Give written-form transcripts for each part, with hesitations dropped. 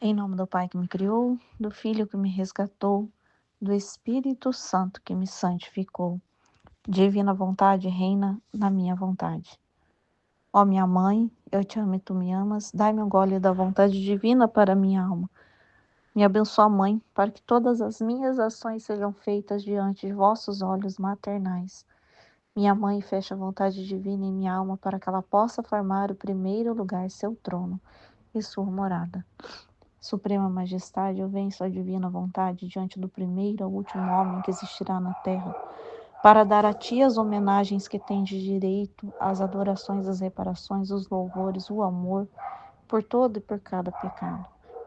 Em nome do Pai que me criou, do Filho que me resgatou, do Espírito Santo que me santificou. Divina vontade reina na minha vontade. Ó minha mãe, eu te amo e tu me amas, dai-me um gole da vontade divina para minha alma. Me abençoa, Mãe, para que todas as minhas ações sejam feitas diante de vossos olhos maternais. Minha Mãe, fecha a vontade divina em minha alma para que ela possa formar o primeiro lugar, seu trono e sua morada. Suprema Majestade, eu venho sua divina vontade diante do primeiro ao último homem que existirá na terra, para dar a ti as homenagens que tens de direito, as adorações, as reparações, os louvores, o amor, por todo e por cada pecado.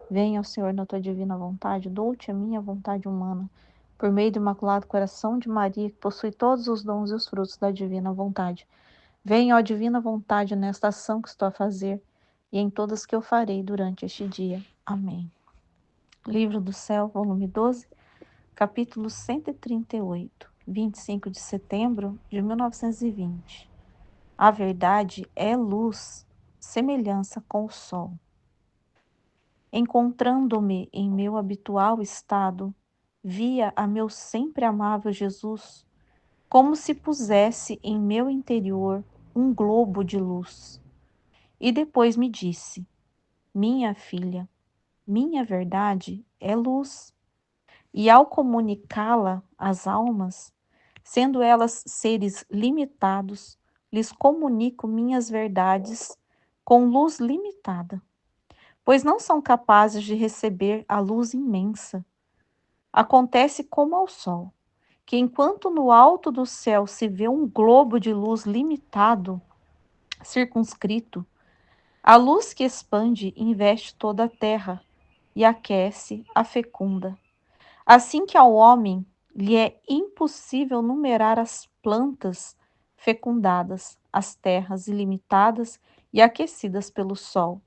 Venha, ó Senhor, na tua divina vontade, dou-te a minha vontade humana, por meio do Imaculado Coração de Maria, que possui todos os dons e os frutos da divina vontade. Venha, ó divina vontade, nesta ação que estou a fazer, e em todas que eu farei durante este dia. Amém. Livro do Céu, volume 12, capítulo 138, 25 de setembro de 1920. A verdade é luz, semelhança com o sol. Encontrando-me em meu habitual estado, via a meu sempre amável Jesus, como se pusesse em meu interior um globo de luz. E depois me disse: minha filha, minha verdade é luz. E ao comunicá-la às almas, sendo elas seres limitados, lhes comunico minhas verdades com luz limitada, pois não são capazes de receber a luz imensa. Acontece como ao sol, que enquanto no alto do céu se vê um globo de luz limitado, circunscrito, a luz que expande investe toda a terra e aquece, a fecunda. Assim que ao homem lhe é impossível numerar as plantas fecundadas, as terras ilimitadas e aquecidas pelo sol,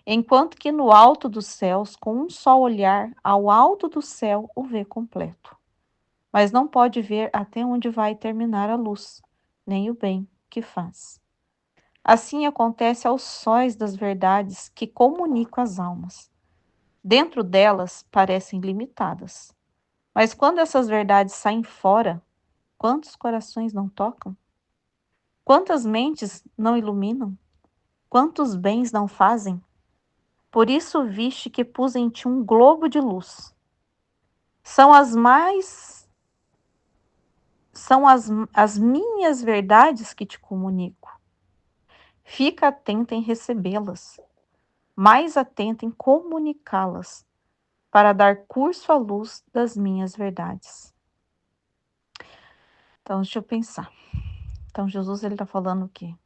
enquanto que no alto dos céus, com um só olhar ao alto do céu, o vê completo. Mas não pode ver até onde vai terminar a luz, nem o bem que faz. Assim acontece aos sóis das verdades que comunicam às almas. Dentro delas parecem limitadas. Mas quando essas verdades saem fora, quantos corações não tocam? Quantas mentes não iluminam? Quantos bens não fazem? Por isso viste que pus em ti um globo de luz. São as minhas verdades que te comunico. Fica atenta em recebê-las, mais atenta em comunicá-las, para dar curso à luz das minhas verdades. Então, deixa eu pensar. Então, Jesus, ele está falando o quê?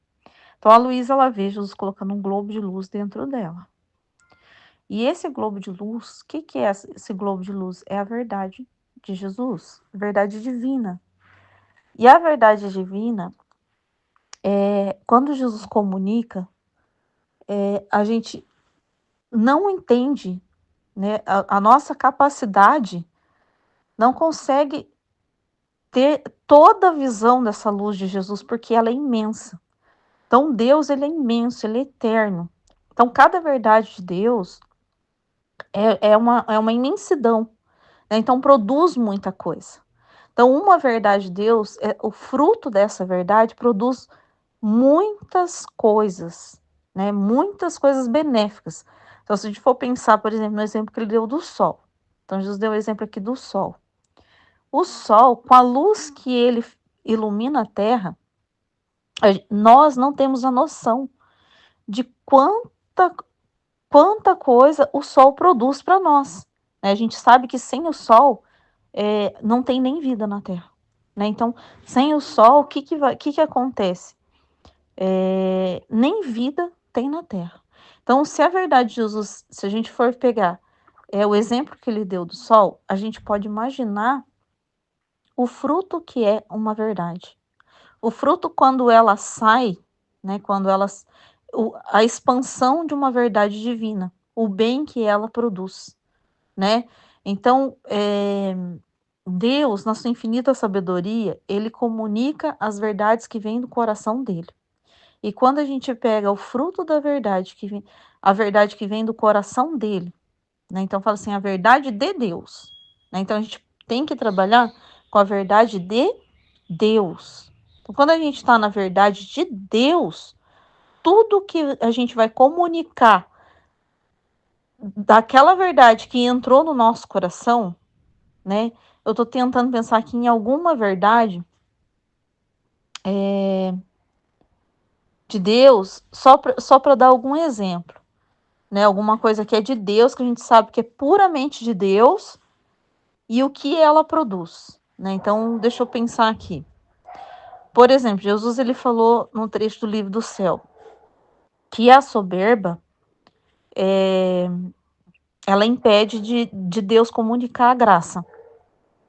Então, a Luísa, ela vê Jesus colocando um globo de luz dentro dela. E esse globo de luz, o que é esse globo de luz? É a verdade de Jesus, verdade divina. E a verdade divina, quando Jesus comunica, a gente não entende, né? A nossa capacidade não consegue ter toda a visão dessa luz de Jesus, porque ela é imensa. Então, Deus, ele é imenso, ele é eterno. Então, cada verdade de Deus é uma imensidão, né? Então, produz muita coisa. Então, uma verdade de Deus, o fruto dessa verdade produz muitas coisas, né? Muitas coisas benéficas. Então, se a gente for pensar, por exemplo, no exemplo que ele deu do sol. Então, Jesus deu o exemplo aqui do sol. O sol, com a luz que ele ilumina a terra, nós não temos a noção de quanta coisa o sol produz para nós, né? A gente sabe que sem o sol não tem nem vida na Terra, né? Então, sem o sol, o que acontece? Nem vida tem na Terra. Então, se a verdade de Jesus, se a gente for pegar o exemplo que ele deu do sol, a gente pode imaginar o fruto que é uma verdade. O fruto, quando ela sai, né? A expansão de uma verdade divina, o bem que ela produz, né? Então, Deus, na sua infinita sabedoria, ele comunica as verdades que vêm do coração dele. E quando a gente pega o fruto da verdade, a verdade que vem do coração dele, né? Então fala assim, a verdade de Deus, né? Então a gente tem que trabalhar com a verdade de Deus. Então, quando a gente está na verdade de Deus, tudo que a gente vai comunicar daquela verdade que entrou no nosso coração, né? Eu estou tentando pensar aqui em alguma verdade de Deus, só para dar algum exemplo, né? Alguma coisa que é de Deus, que a gente sabe que é puramente de Deus e o que ela produz, né? Então, deixa eu pensar aqui. Por exemplo, Jesus ele falou no trecho do livro do céu que a soberba ela impede de Deus comunicar a graça,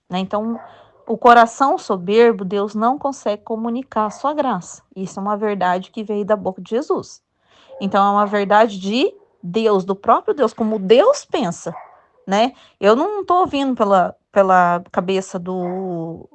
né? Então, o coração soberbo, Deus não consegue comunicar a sua graça. Isso é uma verdade que veio da boca de Jesus. Então, é uma verdade de Deus, do próprio Deus, como Deus pensa, né? Eu não estou ouvindo pela cabeça do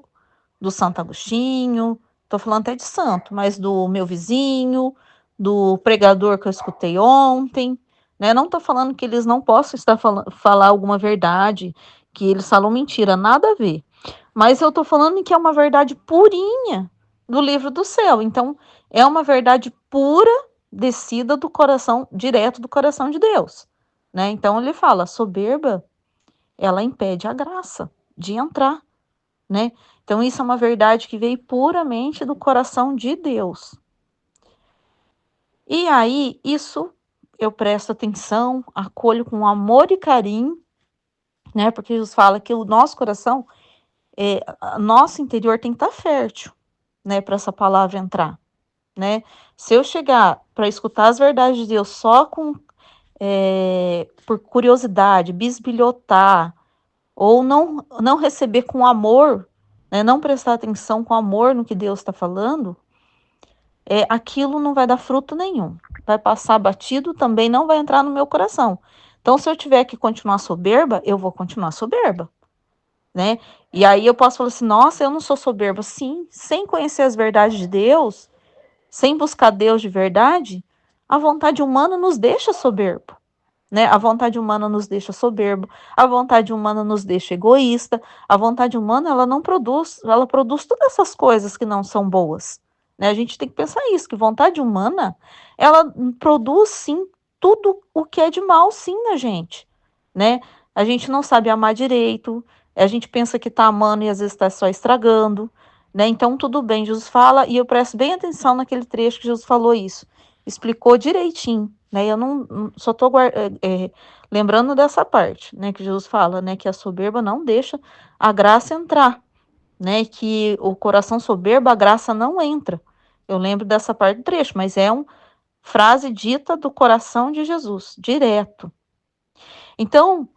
Santo Agostinho, estou falando até de santo, mas do meu vizinho, do pregador que eu escutei ontem, né? Não estou falando que eles não possam estar falar alguma verdade, que eles falam mentira, nada a ver. Mas eu estou falando que é uma verdade purinha do livro do céu. Então, é uma verdade pura, descida do coração, direto do coração de Deus, né? Então, ele fala, a soberba, ela impede a graça de entrar, né? Então, isso é uma verdade que veio puramente do coração de Deus. E aí, isso eu presto atenção, acolho com amor e carinho, né? Porque Jesus fala que o nosso coração, nosso interior tem que estar fértil, né? Para essa palavra entrar, né? Se eu chegar para escutar as verdades de Deus só por curiosidade, bisbilhotar, ou não receber com amor, né? Não prestar atenção com amor no que Deus está falando, aquilo não vai dar fruto nenhum. Vai passar batido, também não vai entrar no meu coração. Então, se eu tiver que continuar soberba, eu vou continuar soberba, né? E aí eu posso falar assim, nossa, eu não sou soberba. Sim, sem conhecer as verdades de Deus, sem buscar Deus de verdade, a vontade humana nos deixa soberbo, né? A vontade humana nos deixa soberbo, a vontade humana nos deixa egoísta, a vontade humana, ela não produz, ela produz todas essas coisas que não são boas, né? A gente tem que pensar isso, que vontade humana, ela produz sim tudo o que é de mal sim na gente, né? A gente não sabe amar direito, a gente pensa que tá amando e às vezes está só estragando, né? Então tudo bem, Jesus fala e eu presto bem atenção naquele trecho que Jesus falou isso, explicou direitinho, né? Eu só estou lembrando dessa parte, né? Que Jesus fala, né? Que a soberba não deixa a graça entrar, né? Que o coração soberbo, a graça não entra. Eu lembro dessa parte do trecho, mas é uma frase dita do coração de Jesus, direto. Então,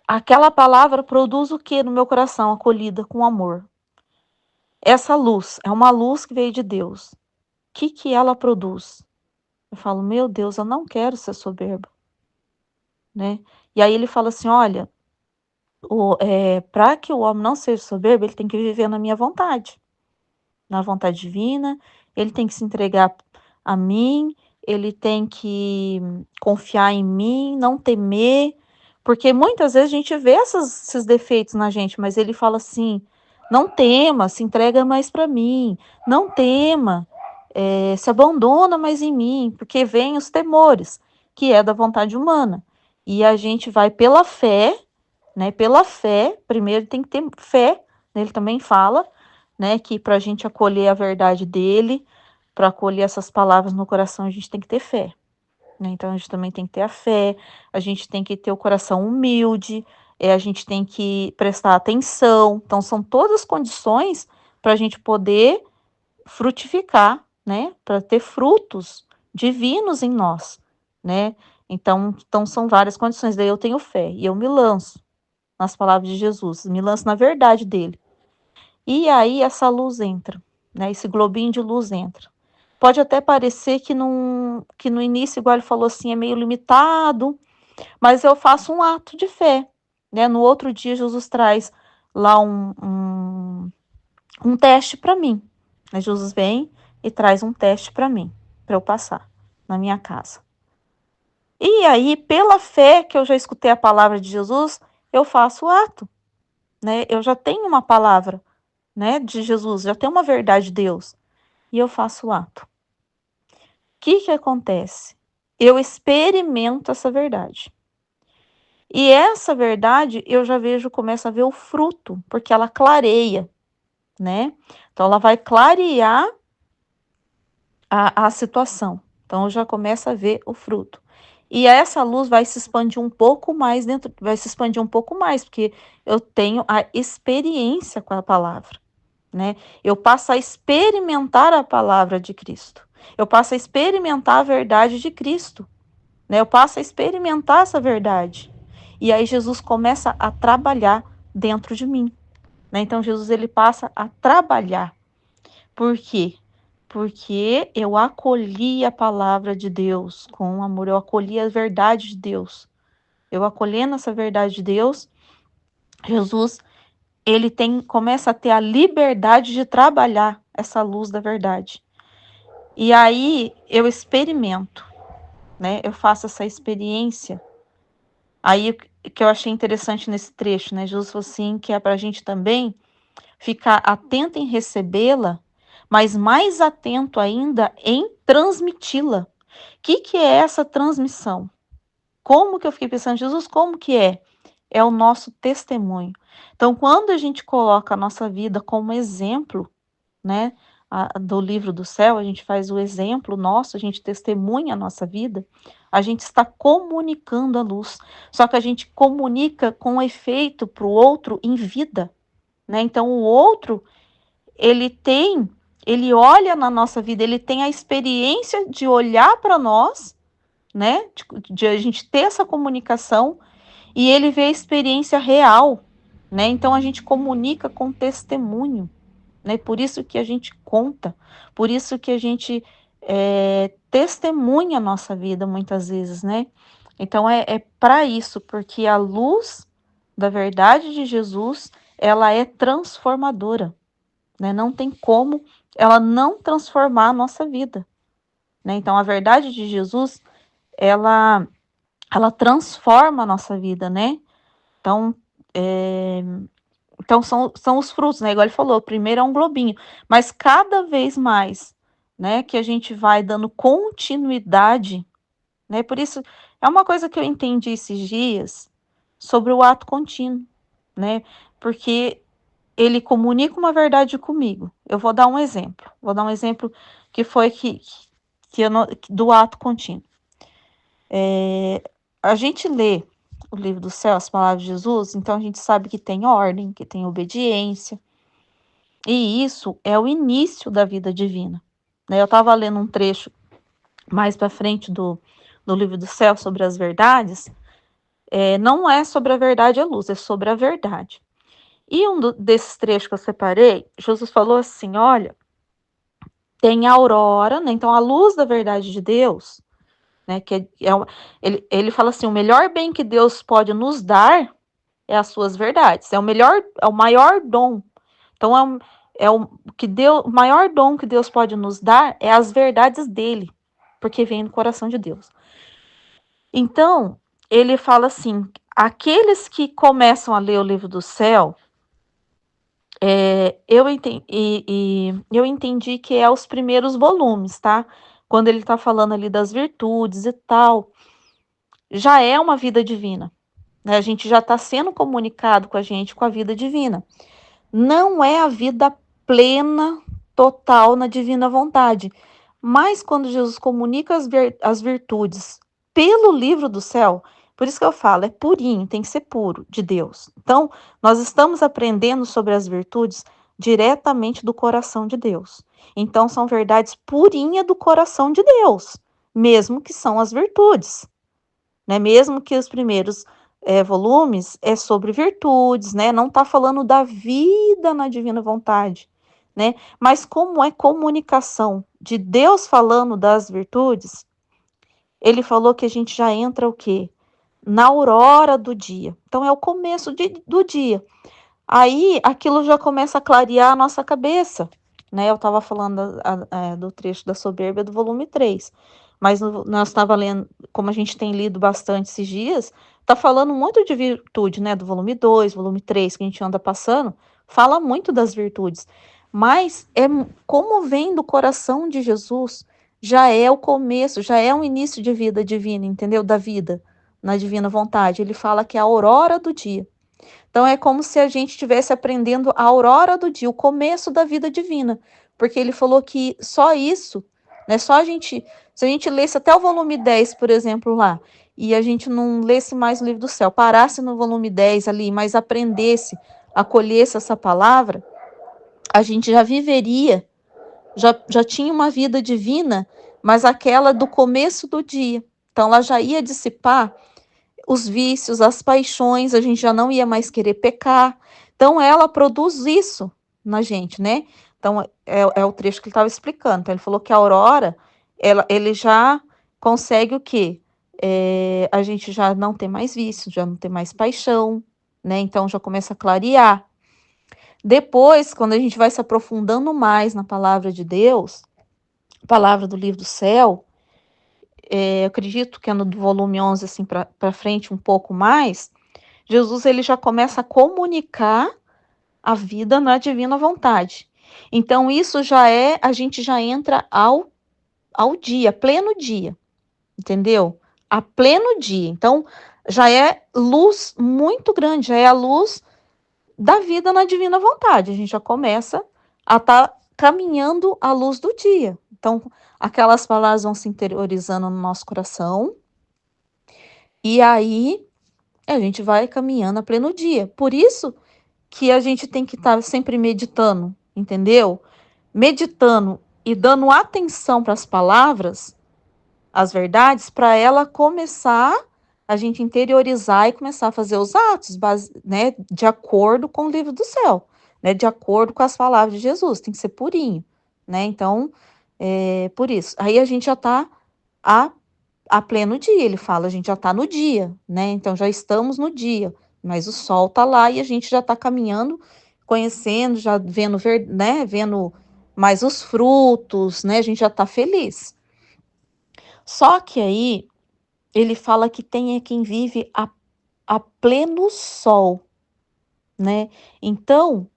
aquela palavra produz o que no meu coração? Acolhida com amor. Essa luz é uma luz que veio de Deus. O que ela produz? Eu falo, meu Deus, eu não quero ser soberba, né? E aí ele fala assim, olha, para que o homem não seja soberbo, ele tem que viver na minha vontade, na vontade divina, ele tem que se entregar a mim, ele tem que confiar em mim, não temer, porque muitas vezes a gente vê esses defeitos na gente, mas ele fala assim, não tema, se entrega mais para mim, não tema, se abandona mais em mim, porque vem os temores, que é da vontade humana. E a gente vai pela fé, né? Pela fé, primeiro tem que ter fé, né, ele também fala, né, que para a gente acolher a verdade dele, para acolher essas palavras no coração, a gente tem que ter fé, né? Então a gente também tem que ter a fé, a gente tem que ter o coração humilde, a gente tem que prestar atenção. Então são todas condições para a gente poder frutificar, né? Para ter frutos divinos em nós, né? Então são várias condições. Daí eu tenho fé e eu me lanço nas palavras de Jesus, me lanço na verdade dele. E aí essa luz entra, né? Esse globinho de luz entra. Pode até parecer que no início, igual ele falou assim, é meio limitado, mas eu faço um ato de fé, né? No outro dia, Jesus traz lá um teste para mim. Né? Jesus vem e traz um teste para mim, para eu passar na minha casa. E aí, pela fé que eu já escutei a palavra de Jesus, eu faço o ato, né? Eu já tenho uma palavra, né, de Jesus, já tenho uma verdade de Deus, e eu faço o ato. O que acontece? Eu experimento essa verdade. E essa verdade eu já vejo, começo a ver o fruto, porque ela clareia, né? Então ela vai clarear a situação. Então eu já começo a ver o fruto. E essa luz vai se expandir um pouco mais dentro, vai se expandir um pouco mais, porque eu tenho a experiência com a palavra, né? Eu passo a experimentar a palavra de Cristo. Eu passo a experimentar a verdade de Cristo, né? Eu passo a experimentar essa verdade. E aí Jesus começa a trabalhar dentro de mim, né? Então Jesus ele passa a trabalhar. Por quê? Porque eu acolhi a palavra de Deus com amor, eu acolhi a verdade de Deus. Eu acolhendo essa verdade de Deus, Jesus, ele começa a ter a liberdade de trabalhar essa luz da verdade. E aí eu experimento, né? Eu faço essa experiência. Aí que eu achei interessante nesse trecho, né? Jesus falou assim, que é para a gente também ficar atento em recebê-la, mas mais atento ainda em transmiti-la. O que é essa transmissão? Como que eu fiquei pensando, Jesus, como que é? É o nosso testemunho. Então, quando a gente coloca a nossa vida como exemplo, né, do livro do céu, a gente faz o exemplo nosso, a gente testemunha a nossa vida, a gente está comunicando a luz. Só que a gente comunica com efeito para o outro em vida, né? Então, o outro, ele olha na nossa vida, ele tem a experiência de olhar para nós, né? De a gente ter essa comunicação e ele vê a experiência real, né? Então a gente comunica com testemunho, né? Por isso que a gente conta, por isso que a gente testemunha a nossa vida muitas vezes, né? Então é para isso, porque a luz da verdade de Jesus, ela é transformadora, né? Não tem como ela não transformar a nossa vida, né? Então a verdade de Jesus, ela transforma a nossa vida, né? Então, então são os frutos, né? Igual ele falou, primeiro é um globinho, mas cada vez mais, né, que a gente vai dando continuidade, né? Por isso é uma coisa que eu entendi esses dias sobre o ato contínuo, né? Porque ele comunica uma verdade comigo. Eu vou dar um exemplo. Vou dar um exemplo que foi do ato contínuo. A gente lê o livro do céu, as palavras de Jesus, então a gente sabe que tem ordem, que tem obediência, e isso é o início da vida divina, né? Eu estava lendo um trecho mais para frente do livro do céu sobre as verdades, não é sobre a verdade e a luz, é sobre a verdade. E desses trechos que eu separei, Jesus falou assim: olha, tem a aurora, né? Então a luz da verdade de Deus, né? Ele fala assim: o melhor bem que Deus pode nos dar é as suas verdades, é o maior dom. Então o maior dom que Deus pode nos dar é as verdades dele, porque vem do coração de Deus. Então, ele fala assim: aqueles que começam a ler o livro do céu, eu entendi que é os primeiros volumes, tá? Quando ele tá falando ali das virtudes e tal, já é uma vida divina, né? A gente já está sendo comunicado com a gente com a vida divina. Não é a vida plena, total na divina vontade. Mas quando Jesus comunica as virtudes pelo livro do céu, por isso que eu falo, é purinho, tem que ser puro de Deus. Então, nós estamos aprendendo sobre as virtudes diretamente do coração de Deus. Então, são verdades purinhas do coração de Deus, mesmo que são as virtudes, né? Mesmo que os primeiros volumes é sobre virtudes, né? Não está falando da vida na divina vontade, né? Mas como é comunicação de Deus falando das virtudes, ele falou que a gente já entra o quê? Na aurora do dia. Então é o começo do dia. Aí aquilo já começa a clarear a nossa cabeça, né? Eu estava falando do trecho da soberba do volume 3. mas nós estava lendo, como a gente tem lido bastante esses dias, tá falando muito de virtude, né, do volume 2, volume 3 que a gente anda passando, fala muito das virtudes, mas como vem do coração de Jesus, já é o começo, já é um início de vida divina, entendeu? Da vida, na divina vontade. Ele fala que é a aurora do dia. Então é como se a gente estivesse aprendendo a aurora do dia, o começo da vida divina, porque ele falou que só isso, né, só a gente, se a gente lesse até o volume 10, por exemplo, lá, e a gente não lesse mais o livro do céu, parasse no volume 10 ali, mas aprendesse, acolhesse essa palavra, a gente já viveria, já tinha uma vida divina, mas aquela do começo do dia. Então ela já ia dissipar os vícios, as paixões, a gente já não ia mais querer pecar. Então, ela produz isso na gente, né? Então, é o trecho que ele estava explicando. Então, ele falou que a aurora, ele já consegue o quê? A gente já não tem mais vício, já não tem mais paixão, né? Então, já começa a clarear. Depois, quando a gente vai se aprofundando mais na palavra de Deus, palavra do livro do céu, eu acredito que é no volume 11, assim, para frente, um pouco mais, Jesus ele já começa a comunicar a vida na divina vontade. Então isso já a gente já entra ao dia, pleno dia, entendeu? A pleno dia. Então já é luz muito grande, já é a luz da vida na divina vontade. A gente já começa a estar caminhando à luz do dia. Então aquelas palavras vão se interiorizando no nosso coração e aí a gente vai caminhando a pleno dia. Por isso que a gente tem que estar sempre meditando, entendeu? Meditando e dando atenção para as palavras, as verdades, para ela começar a gente interiorizar e começar a fazer os atos, né, de acordo com o livro do céu, né, de acordo com as palavras de Jesus, tem que ser purinho, né? Então, por isso. Aí a gente já está a a pleno dia, ele fala, a gente já está no dia, né? Então já estamos no dia, mas o sol está lá e a gente já está caminhando, conhecendo, já vendo, né? Vendo mais os frutos, né? A gente já está feliz. Só que aí ele fala que tem quem vive a pleno sol, né? Então,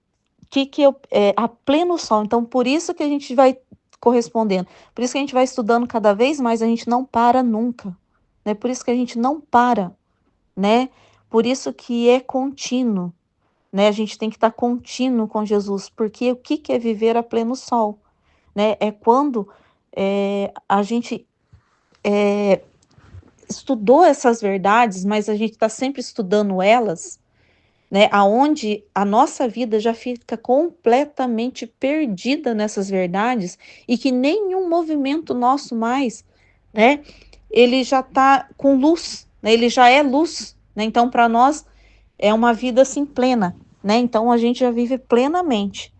a pleno sol. Então, por isso que a gente vai correspondendo. Por isso que a gente vai estudando cada vez mais, a gente não para nunca, né? Por isso que a gente não para, né? Por isso que é contínuo, né? A gente tem que estar contínuo com Jesus, porque o que é viver a pleno sol, né? É quando a gente estudou essas verdades, mas a gente está sempre estudando elas, né? Aonde a nossa vida já fica completamente perdida nessas verdades e que nenhum movimento nosso mais, né? Ele já está com luz, né? Ele já é luz, né? Então, para nós é uma vida assim plena, né? Então, a gente já vive plenamente,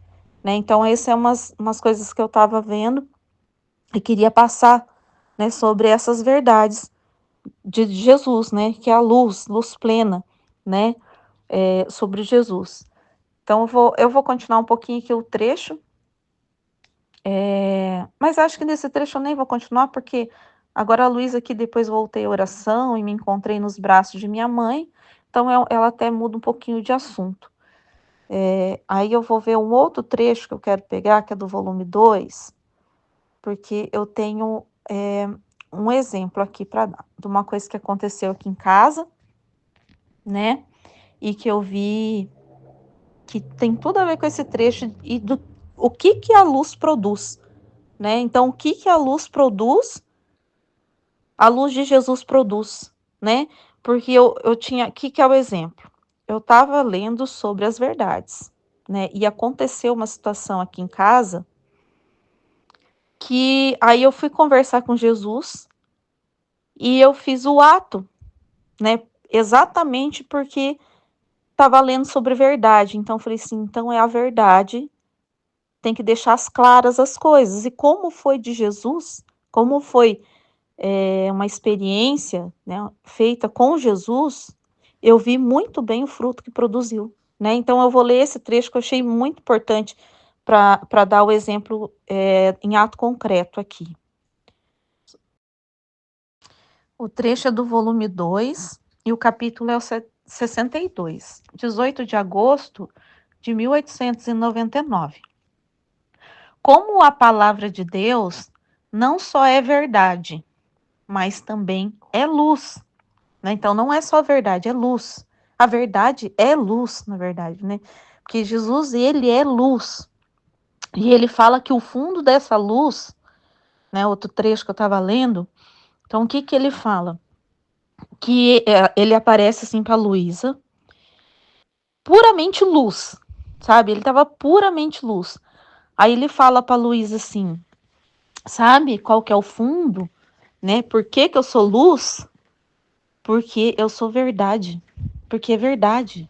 né? Então, essas são umas coisas que eu estava vendo e queria passar, né? Sobre essas verdades de Jesus, né? Que é a luz, luz plena, né? Sobre Jesus. Então, eu vou continuar um pouquinho aqui o trecho, mas acho que nesse trecho eu nem vou continuar, porque agora a Luísa aqui, depois voltei à oração e me encontrei nos braços de minha mãe, então ela até muda um pouquinho de assunto. Aí eu vou ver um outro trecho que eu quero pegar, que é do volume 2, porque eu tenho um exemplo aqui para dar, de uma coisa que aconteceu aqui em casa, né, e que eu vi que tem tudo a ver com esse trecho e do o que a luz produz, né? Então, o que a luz produz? A luz de Jesus produz, né? Porque eu tinha, que é o exemplo? Eu estava lendo sobre as verdades, né? E aconteceu uma situação aqui em casa que aí eu fui conversar com Jesus e eu fiz o ato, né? Exatamente porque estava lendo sobre verdade. Então, eu falei assim: então é a verdade, tem que deixar as claras as coisas. E como foi de Jesus, como foi uma experiência, né, feita com Jesus, eu vi muito bem o fruto que produziu, né? Então eu vou ler esse trecho que eu achei muito importante para dar o exemplo em ato concreto aqui. O trecho é do volume 2 e o capítulo é o 62, 18 de agosto de 1899. Como a palavra de Deus não só é verdade, mas também é luz, né? Então não é só verdade, é luz. A verdade é luz, na verdade, né? Porque Jesus, ele é luz. E ele fala que o fundo dessa luz, né, outro trecho que eu estava lendo, então o que que ele fala? Que ele aparece assim para Luísa, puramente luz, sabe? Ele estava puramente luz. Aí ele fala para Luísa assim, sabe qual que é o fundo, né? Por que que eu sou luz? Porque eu sou verdade. Porque é verdade.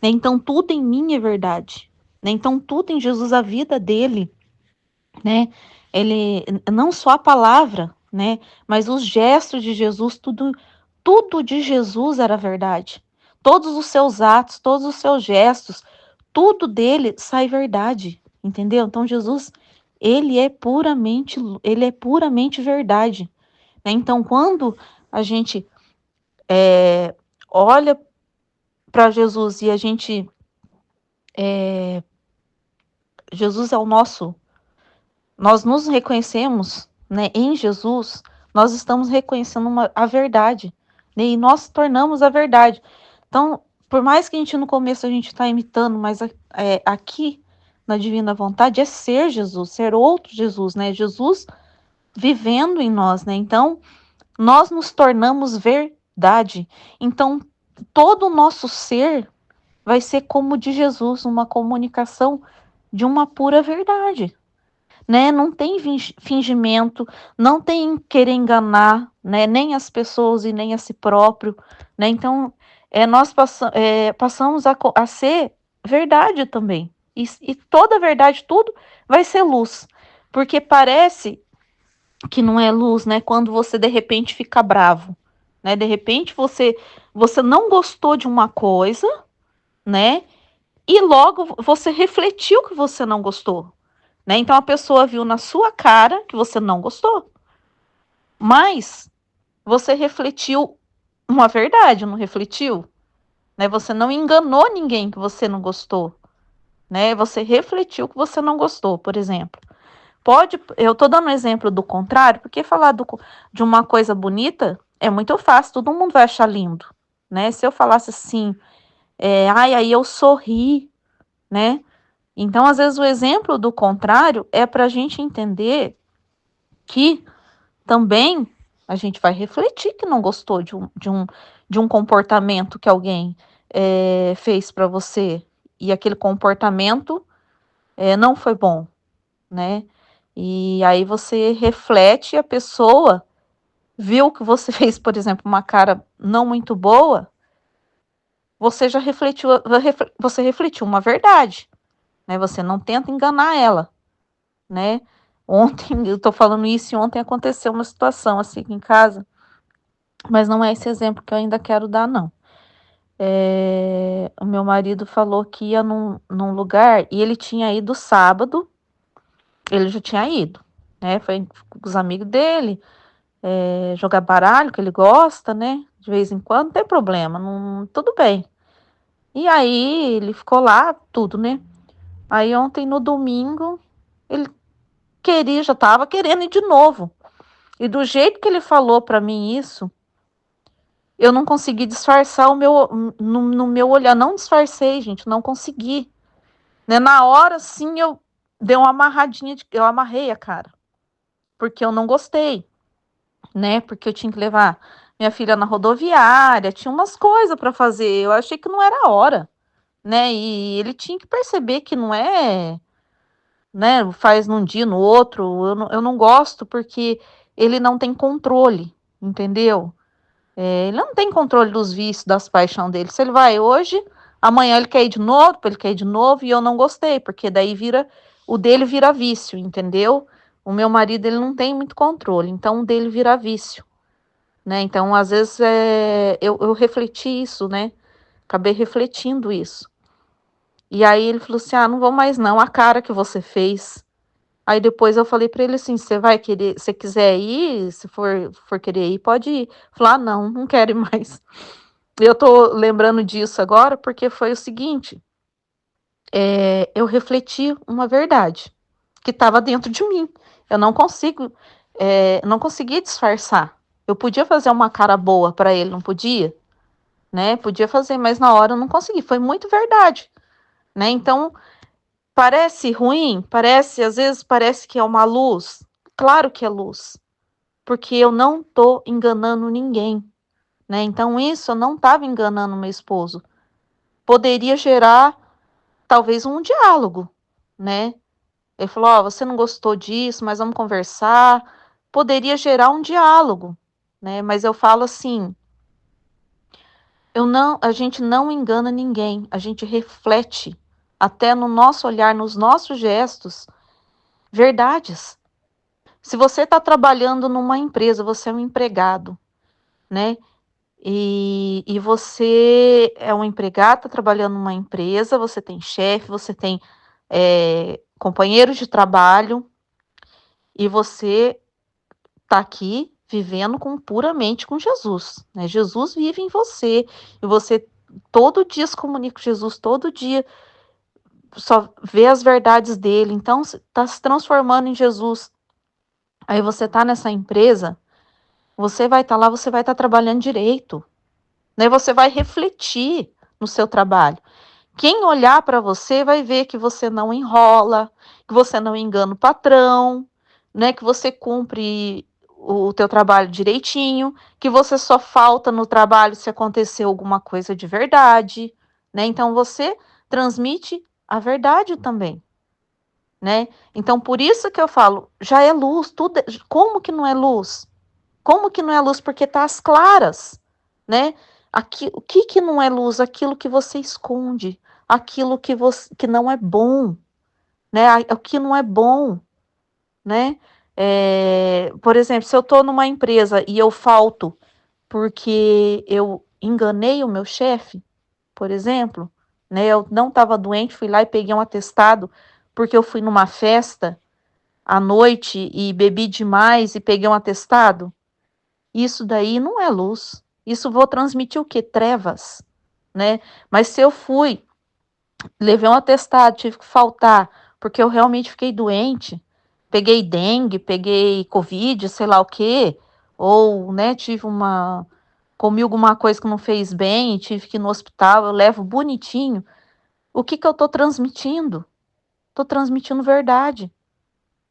Né? Então tudo em mim é verdade. Né? Então tudo em Jesus, a vida dele, né? Ele não só a palavra, né? Mas os gestos de Jesus, tudo de Jesus era verdade. Todos os seus atos, todos os seus gestos, tudo dele sai verdade, entendeu? Então Jesus, ele é puramente verdade, né? Então quando a gente olha para Jesus e a gente Jesus é o nosso, nós nos reconhecemos, né, em Jesus, nós estamos reconhecendo a verdade, né, e nós tornamos a verdade. Então, por mais que a gente no começo a gente está imitando, mas aqui na divina vontade é ser Jesus, ser outro Jesus, né? Jesus vivendo em nós, né? Então, nós nos tornamos verdade. Então, todo o nosso ser vai ser como o de Jesus, uma comunicação de uma pura verdade, né? Não tem fingimento, não tem querer enganar, né? Nem as pessoas e nem a si próprio, né? Então, nós passamos a ser verdade também. E toda verdade, tudo vai ser luz. Porque parece que não é luz, né? Quando você de repente fica bravo, né? De repente você não gostou de uma coisa, né? E logo você refletiu que você não gostou, né? Então a pessoa viu na sua cara que você não gostou, mas você refletiu uma verdade, não refletiu, né? Você não enganou ninguém que você não gostou, né? Você refletiu que você não gostou, por exemplo. Eu tô dando um exemplo do contrário, porque falar de uma coisa bonita é muito fácil, todo mundo vai achar lindo, né? Se eu falasse assim, ai, aí eu sorri, né? Então, às vezes, o exemplo do contrário é para a gente entender que também a gente vai refletir que não gostou de um comportamento que alguém fez para você e aquele comportamento não foi bom, né? E aí você reflete e a pessoa viu que você fez, por exemplo, uma cara não muito boa, você já refletiu, você refletiu uma verdade, né? Você não tenta enganar ela, né? Ontem, eu tô falando isso e ontem aconteceu uma situação assim aqui em casa, mas não é esse exemplo que eu ainda quero dar, não. O meu marido falou que ia num lugar e ele tinha ido sábado, ele já tinha ido, né? Foi com os amigos dele, jogar baralho, que ele gosta, né? De vez em quando, não tem problema, não, tudo bem. E aí ele ficou lá, tudo, né? Aí ontem no domingo, ele já tava querendo ir de novo. E do jeito que ele falou para mim isso, eu não consegui disfarçar no meu olhar. Não disfarcei, gente, não consegui. Né? Na hora, sim, eu dei uma amarradinha, eu amarrei a cara. Porque eu não gostei, né? Porque eu tinha que levar minha filha na rodoviária, tinha umas coisas para fazer. Eu achei que não era a hora, né? E ele tinha que perceber que não é, né? Faz num dia, no outro. Eu não gosto porque ele não tem controle, entendeu? Ele não tem controle dos vícios, das paixões dele. Se ele vai hoje, amanhã ele quer ir de novo, e eu não gostei, porque daí o dele vira vício, entendeu? O meu marido, ele não tem muito controle, então o dele vira vício, né? Então, às vezes, eu refleti isso, né? Acabei refletindo isso. E aí ele falou assim, não vou mais não, a cara que você fez. Aí depois eu falei para ele assim: "Você vai querer, se quiser ir, se for querer ir, pode ir". Falou: "Ah, não, não quero ir mais". Eu tô lembrando disso agora, porque foi o seguinte, eu refleti uma verdade que estava dentro de mim. Eu não consigo, não conseguia disfarçar. Eu podia fazer uma cara boa para ele, não podia? Né? Podia fazer, mas na hora eu não consegui. Foi muito verdade, né? Então, parece ruim, às vezes parece que é uma luz. Claro que é luz, porque eu não tô enganando ninguém, né? Então, isso eu não estava enganando meu esposo. Poderia gerar talvez um diálogo, né? Ele falou: "Ó, você não gostou disso, mas vamos conversar". Poderia gerar um diálogo, né? Mas eu falo assim, a gente não engana ninguém, a gente reflete até no nosso olhar, nos nossos gestos, verdades. Se você está trabalhando numa empresa, você é um empregado, né? E você é um empregado, está trabalhando numa empresa, você tem chefe, você tem companheiros de trabalho, e você está aqui vivendo puramente com Jesus, né? Jesus vive em você, e você todo dia se comunica com Jesus, todo dia só vê as verdades dele, então está se transformando em Jesus. Aí você está nessa empresa, você vai estar lá, você vai estar trabalhando direito, né? Você vai refletir no seu trabalho. Quem olhar para você vai ver que você não enrola, que você não engana o patrão, né? Que você cumpre o teu trabalho direitinho, que você só falta no trabalho se acontecer alguma coisa de verdade, né? Então você transmite a verdade também, né? Então por isso que eu falo, já é luz, tudo, como que não é luz? Como que não é luz? Porque tá às claras, né? Aqui, o que que não é luz? Aquilo que você esconde, aquilo que não é bom, né? O que não é bom, né? Por exemplo, se eu estou numa empresa e eu falto porque eu enganei o meu chefe, por exemplo, né? Eu não estava doente, fui lá e peguei um atestado porque eu fui numa festa à noite e bebi demais e peguei um atestado. Isso daí não é luz. Isso vou transmitir o quê? Trevas, né? Mas se eu fui, levei um atestado, tive que faltar, porque eu realmente fiquei doente, peguei dengue, peguei covid, sei lá o quê, ou, né, comi alguma coisa que não fez bem, tive que ir no hospital, eu levo bonitinho. O que que eu tô transmitindo? Tô transmitindo verdade,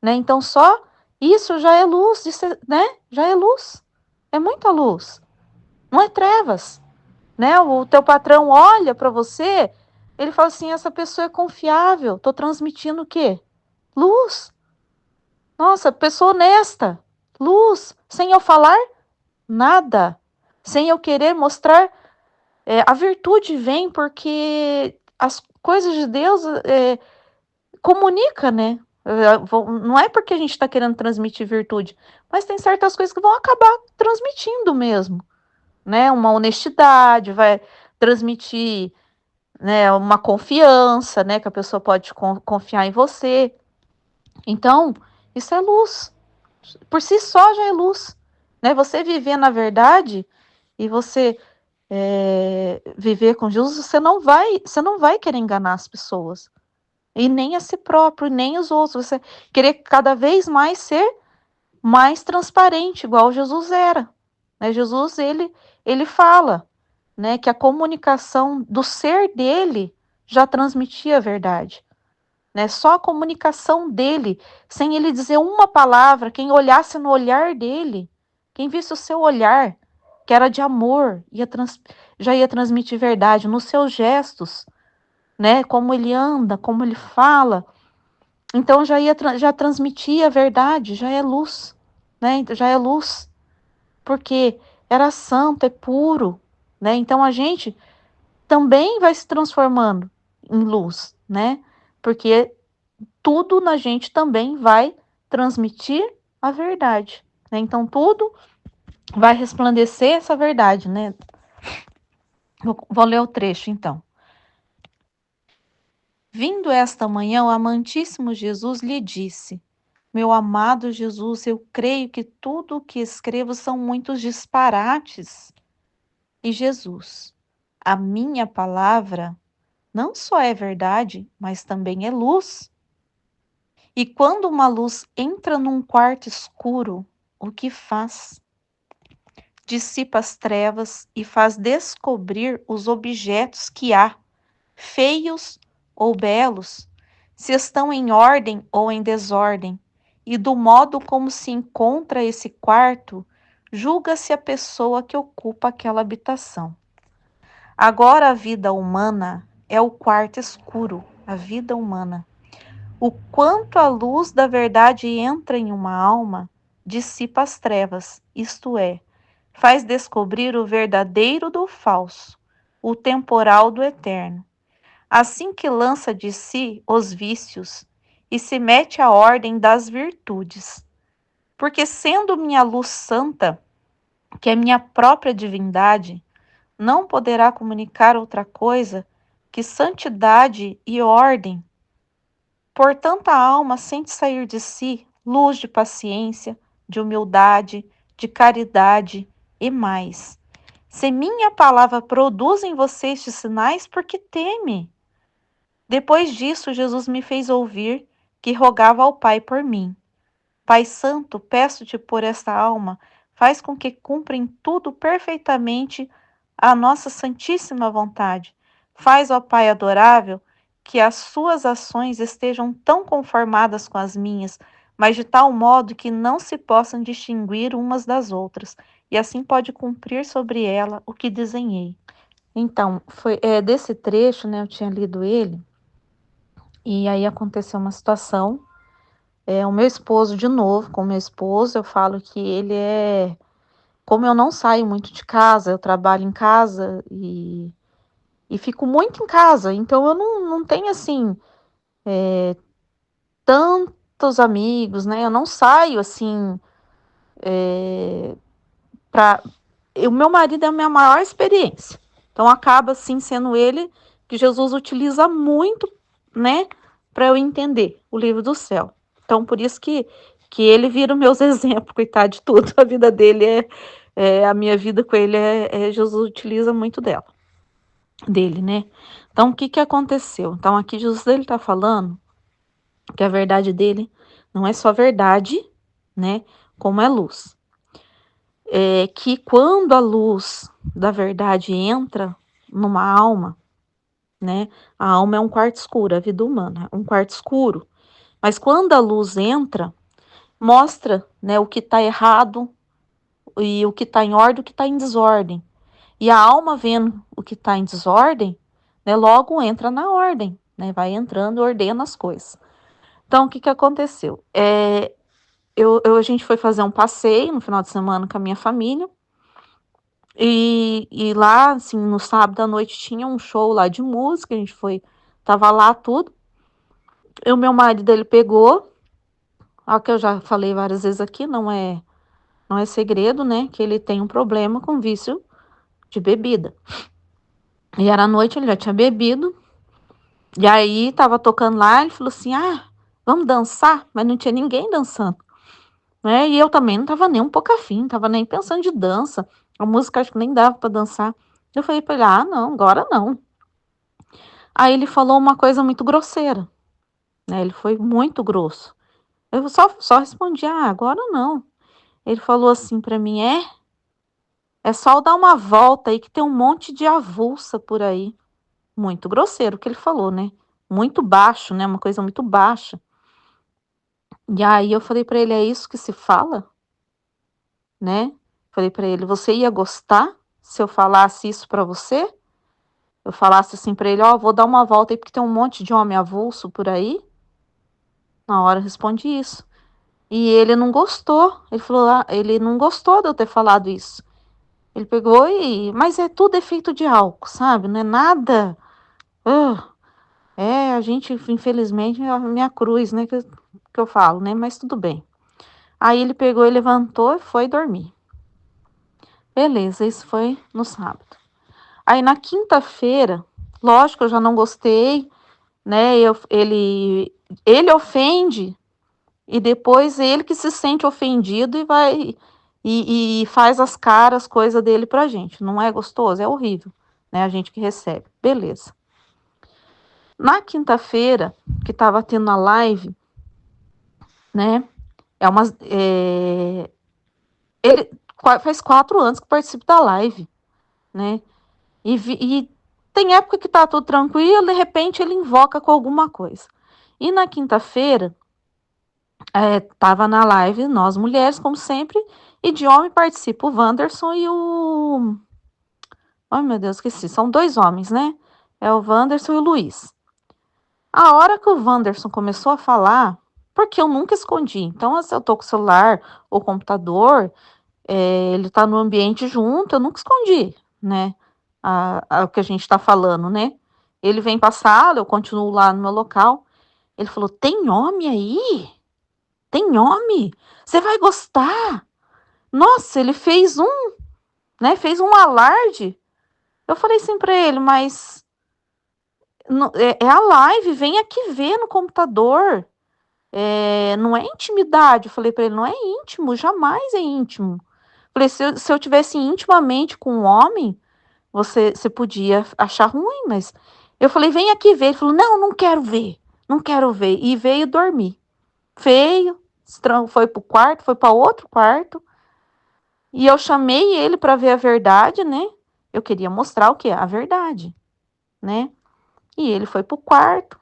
né? Então só isso já é luz, né? Já é luz. É muita luz. Não é trevas, né? O teu patrão olha para você, ele fala assim: essa pessoa é confiável, tô transmitindo o quê? Luz. Nossa, pessoa honesta. Luz. Sem eu falar nada. Sem eu querer mostrar. A virtude vem porque as coisas de Deus comunica, né? Não é porque a gente está querendo transmitir virtude, mas tem certas coisas que vão acabar transmitindo mesmo, né? Uma honestidade, vai transmitir, né, uma confiança, né, que a pessoa pode confiar em você. Então, isso é luz. Por si só já é luz, né? Você viver na verdade e você viver com Jesus, você não vai querer enganar as pessoas e nem a si próprio, nem os outros. Você querer cada vez mais ser mais transparente, igual Jesus era, né? Jesus ele fala, né, que a comunicação do ser dele já transmitia a verdade, né? Só a comunicação dele, sem ele dizer uma palavra, quem olhasse no olhar dele, quem visse o seu olhar, que era de amor, já ia transmitir verdade nos seus gestos, né? Como ele anda, como ele fala. Então já transmitia a verdade, já é luz, né? Já é luz, porque era santo, é puro, né? Então a gente também vai se transformando em luz, né? Porque tudo na gente também vai transmitir a verdade, né? Então tudo vai resplandecer essa verdade, né? Vou ler o trecho então. Vindo esta manhã, o amantíssimo Jesus lhe disse: Meu amado Jesus, eu creio que tudo o que escrevo são muitos disparates. E Jesus, a minha palavra não só é verdade, mas também é luz. E quando uma luz entra num quarto escuro, o que faz? Dissipa as trevas e faz descobrir os objetos que há, feios ou belos, se estão em ordem ou em desordem, e do modo como se encontra esse quarto, julga-se a pessoa que ocupa aquela habitação. Agora a vida humana é o quarto escuro, a vida humana. O quanto a luz da verdade entra em uma alma, dissipa as trevas, isto é, faz descobrir o verdadeiro do falso, o temporal do eterno. Assim que lança de si os vícios e se mete à ordem das virtudes. Porque sendo minha luz santa, que é minha própria divindade, não poderá comunicar outra coisa que santidade e ordem. Portanto, a alma sente sair de si luz de paciência, de humildade, de caridade e mais. Se minha palavra produz em você estes sinais, por que teme? Depois disso, Jesus me fez ouvir que rogava ao Pai por mim. Pai Santo, peço-te por esta alma, faz com que cumpra em tudo perfeitamente a nossa santíssima vontade. Faz, ó Pai adorável, que as suas ações estejam tão conformadas com as minhas, mas de tal modo que não se possam distinguir umas das outras, e assim pode cumprir sobre ela o que desenhei. Então, foi desse trecho, né? Eu tinha lido ele, e aí aconteceu uma situação. O meu esposo, de novo, com o meu esposo, eu falo que ele é. Como eu não saio muito de casa, eu trabalho em casa e fico muito em casa, então eu não tenho assim tantos amigos, né? Eu não saio assim para. O meu marido é a minha maior experiência, então acaba assim sendo ele que Jesus utiliza muito, né, para eu entender o livro do céu. Então por isso que ele vira os meus exemplos, coitado de tudo. A vida dele a minha vida com ele Jesus utiliza muito dele, né? Então, o que que aconteceu? Então, aqui Jesus ele está falando que a verdade dele não é só verdade, né? Como é luz. É que quando a luz da verdade entra numa alma, né? A alma é um quarto escuro, a vida humana é um quarto escuro. Mas quando a luz entra, mostra, né, o que está errado e o que está em ordem, o que está em desordem. E a alma vendo o que está em desordem, né, logo entra na ordem, né, vai entrando e ordena as coisas. Então, o que que aconteceu? A gente foi fazer um passeio no final de semana com a minha família, e lá, assim, no sábado à noite tinha um show lá de música, a gente foi, tava lá tudo, e o meu marido, ele pegou, ao que eu já falei várias vezes aqui, não é segredo, né, que ele tem um problema com vício de bebida. E era noite, ele já tinha bebido. E aí tava tocando lá, ele falou assim: "Ah, vamos dançar", mas não tinha ninguém dançando, né? E eu também não tava nem um pouco afim, não tava nem pensando de dança. A música acho que nem dava para dançar. Eu falei para ele: "Ah, não, agora não". Aí ele falou uma coisa muito grosseira, né? Ele foi muito grosso. Eu só respondi: "Ah, agora não". Ele falou assim para mim: é só dar uma volta aí que tem um monte de avulsa por aí". Muito grosseiro o que ele falou, né? Muito baixo, né? Uma coisa muito baixa. E aí eu falei pra ele: "É isso que se fala?", né. Falei pra ele: "Você ia gostar se eu falasse isso pra você? Eu falasse assim pra ele: ó, vou dar uma volta aí porque tem um monte de homem avulso por aí?". Na hora eu respondi isso. E ele não gostou, ele falou: "Ah", ele não gostou de eu ter falado isso. Ele pegou mas é tudo efeito de álcool, sabe, não é nada, hã, a gente infelizmente é a minha cruz, né, que eu falo, né, mas tudo bem. Aí ele pegou e levantou e foi dormir. Beleza, isso foi no sábado. Aí na quinta-feira, lógico, eu já não gostei, né? Ele ofende, E depois ele que se sente ofendido e vai e faz as caras, coisa dele pra gente. Não é gostoso? É horrível, né? A gente que recebe. Beleza. Na quinta-feira, que tava tendo a live, né? É umas. Ele faz 4 anos que participa da live, né? E tem época que tá tudo tranquilo, de repente ele invoca com alguma coisa. E na quinta-feira, tava na live, nós mulheres, como sempre, e de homem participa o Wanderson e o. Ai, meu Deus, esqueci. São 2 homens, né? É o Wanderson e o Luiz. A hora que o Wanderson começou a falar, porque eu nunca escondi. Então, se eu tô com o celular ou computador, ele tá no ambiente junto, eu nunca escondi, né? O que a gente tá falando, né? Ele vem pra sala, eu continuo lá no meu local. Ele falou: tem homem aí? Tem homem? Você vai gostar? Nossa, ele fez né? Fez um alarde. Eu falei assim pra ele, mas é a live, vem aqui ver no computador. Não é intimidade. Eu falei pra ele, não é íntimo, jamais é íntimo. Falei, se eu tivesse intimamente com um homem, você podia achar ruim, mas eu falei, vem aqui ver. Ele falou, não, não quero ver, não quero ver. E veio dormir. Feio, estranho, foi pro quarto, foi para outro quarto. E eu chamei ele para ver a verdade, né? Eu queria mostrar o que? A verdade, né? E ele foi pro quarto,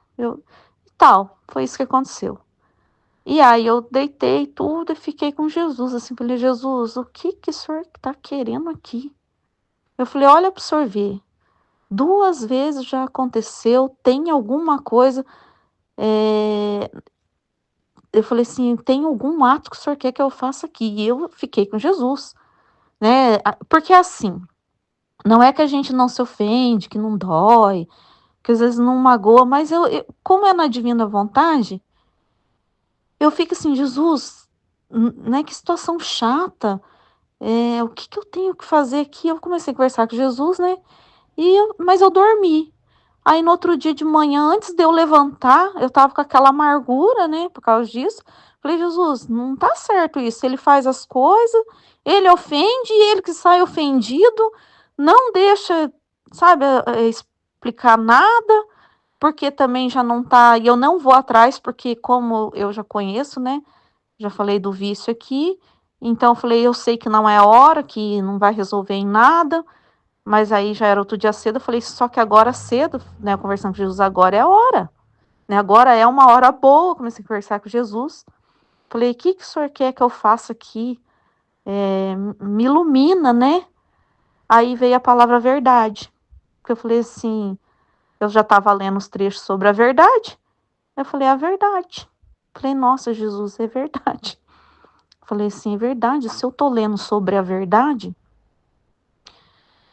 tal. Foi isso que aconteceu. E aí eu deitei tudo e fiquei com Jesus, assim, falei, Jesus, o que o senhor tá querendo aqui? Eu falei, olha pro senhor ver, 2 vezes já aconteceu, tem alguma coisa, eu falei assim, tem algum ato que o senhor quer que eu faça aqui? E eu fiquei com Jesus, né? Porque assim, não é que a gente não se ofende, que não dói, que às vezes não magoa, mas como é na divina vontade, eu fico assim, Jesus, né, que situação chata, o que eu tenho que fazer aqui? Eu comecei a conversar com Jesus, né, mas eu dormi. Aí no outro dia de manhã, antes de eu levantar, eu tava com aquela amargura, né, por causa disso. Falei, Jesus, não tá certo isso. Ele faz as coisas, ele ofende, e ele que sai ofendido, não deixa, sabe, explicar nada, porque também já não tá, e eu não vou atrás, porque como eu já conheço, né, já falei do vício aqui, então eu falei, eu sei que não é hora, que não vai resolver em nada, mas aí já era outro dia cedo, eu falei, só que agora cedo, né, conversando com Jesus, agora é a hora, né, agora é uma hora boa, comecei a conversar com Jesus, falei, o que o senhor quer que eu faça aqui? Me ilumina, né? Aí veio a palavra verdade, porque eu falei assim, eu já estava lendo os trechos sobre a verdade, eu falei, a verdade. Falei, nossa, Jesus, é verdade. Falei assim, é verdade, se eu tô lendo sobre a verdade,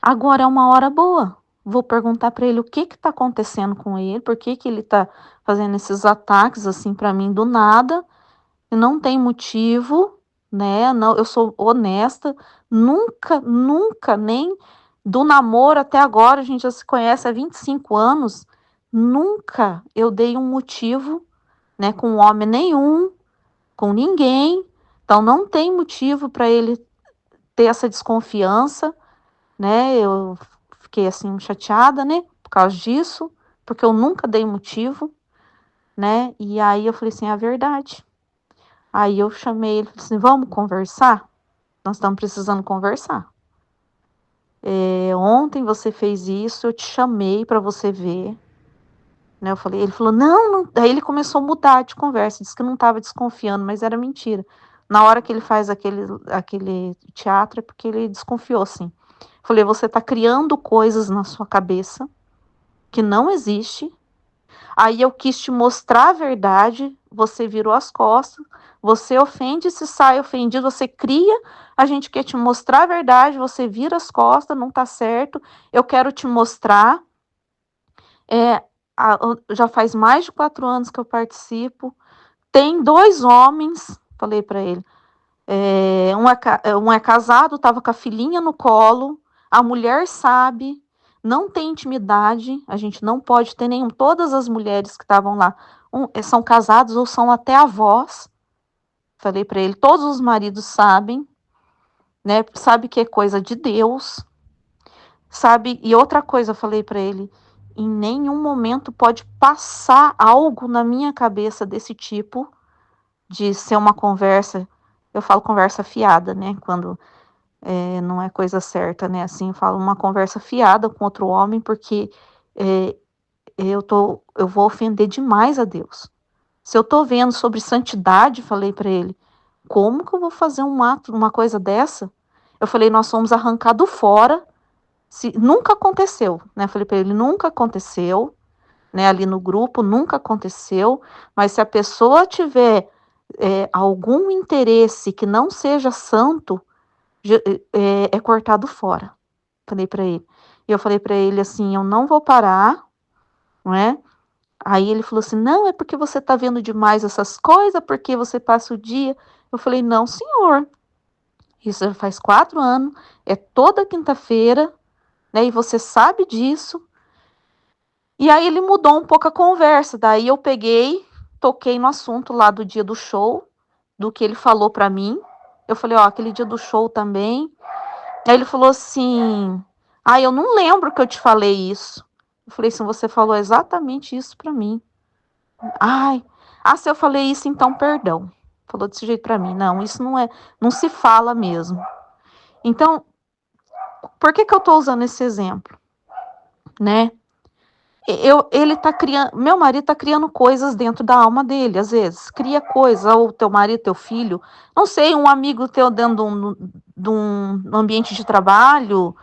agora é uma hora boa. Vou perguntar para ele o que tá acontecendo com ele, por que ele tá fazendo esses ataques assim para mim do nada, e não tem motivo, né? Não, eu sou honesta, nunca, nunca, nem do namoro até agora, a gente já se conhece há 25 anos, nunca eu dei um motivo, né, com homem nenhum, com ninguém. Então não tem motivo para ele ter essa desconfiança, né? Eu fiquei assim chateada, né, por causa disso, porque eu nunca dei motivo, né? E aí eu falei assim, é a verdade. Aí eu chamei ele, falei assim, vamos conversar? Nós estamos precisando conversar. Ontem você fez isso, eu te chamei para você ver, né? Eu falei, ele falou, não, não. Daí ele começou a mudar de conversa, disse que não estava desconfiando, mas era mentira. Na hora que ele faz aquele teatro, é porque ele desconfiou, assim. Falei, você está criando coisas na sua cabeça que não existe. Aí eu quis te mostrar a verdade, você virou as costas, você ofende, se sai ofendido, você cria, a gente quer te mostrar a verdade, você vira as costas, não tá certo. Eu quero te mostrar. É, já faz mais de 4 anos que eu participo. Tem 2 homens, falei para ele. Um é casado, estava com a filhinha no colo, a mulher sabe, não tem intimidade, a gente não pode ter nenhum. Todas as mulheres que estavam lá são casadas ou são até avós, Falei para ele, todos os maridos sabem, né? Sabe que é coisa de Deus, sabe? E outra coisa, eu falei para ele, em nenhum momento pode passar algo na minha cabeça desse tipo, de ser uma conversa, eu falo conversa fiada, né? Quando não é coisa certa, né? Assim, eu falo uma conversa fiada com outro homem, porque é, eu vou ofender demais a Deus. Se eu tô vendo sobre santidade, falei para ele, como que eu vou fazer um ato, uma coisa dessa? Eu falei, nós somos arrancados fora. Nunca aconteceu, né? Falei para ele, nunca aconteceu, né? Ali no grupo, nunca aconteceu. Mas se a pessoa tiver algum interesse que não seja santo, é cortado fora. Falei para ele. E eu falei para ele assim, eu não vou parar, não é? Aí ele falou assim, não, é porque você tá vendo demais essas coisas, porque você passa o dia. Eu falei, não, senhor, isso já faz 4 anos, é toda quinta-feira, né? E você sabe disso. E aí ele mudou um pouco a conversa. Daí eu peguei, toquei no assunto lá do dia do show, do que ele falou para mim. Eu falei, ó, aquele dia do show também. Aí ele falou assim, eu não lembro que eu te falei isso. Eu falei assim, você falou exatamente isso para mim. Ai, se eu falei isso, então perdão. Falou desse jeito para mim. Não, isso não se fala mesmo. Então, por que eu tô usando esse exemplo, né? Ele tá criando, meu marido tá criando coisas dentro da alma dele, às vezes, cria coisas, ou teu marido, teu filho, não sei, um amigo teu dentro de um ambiente de trabalho.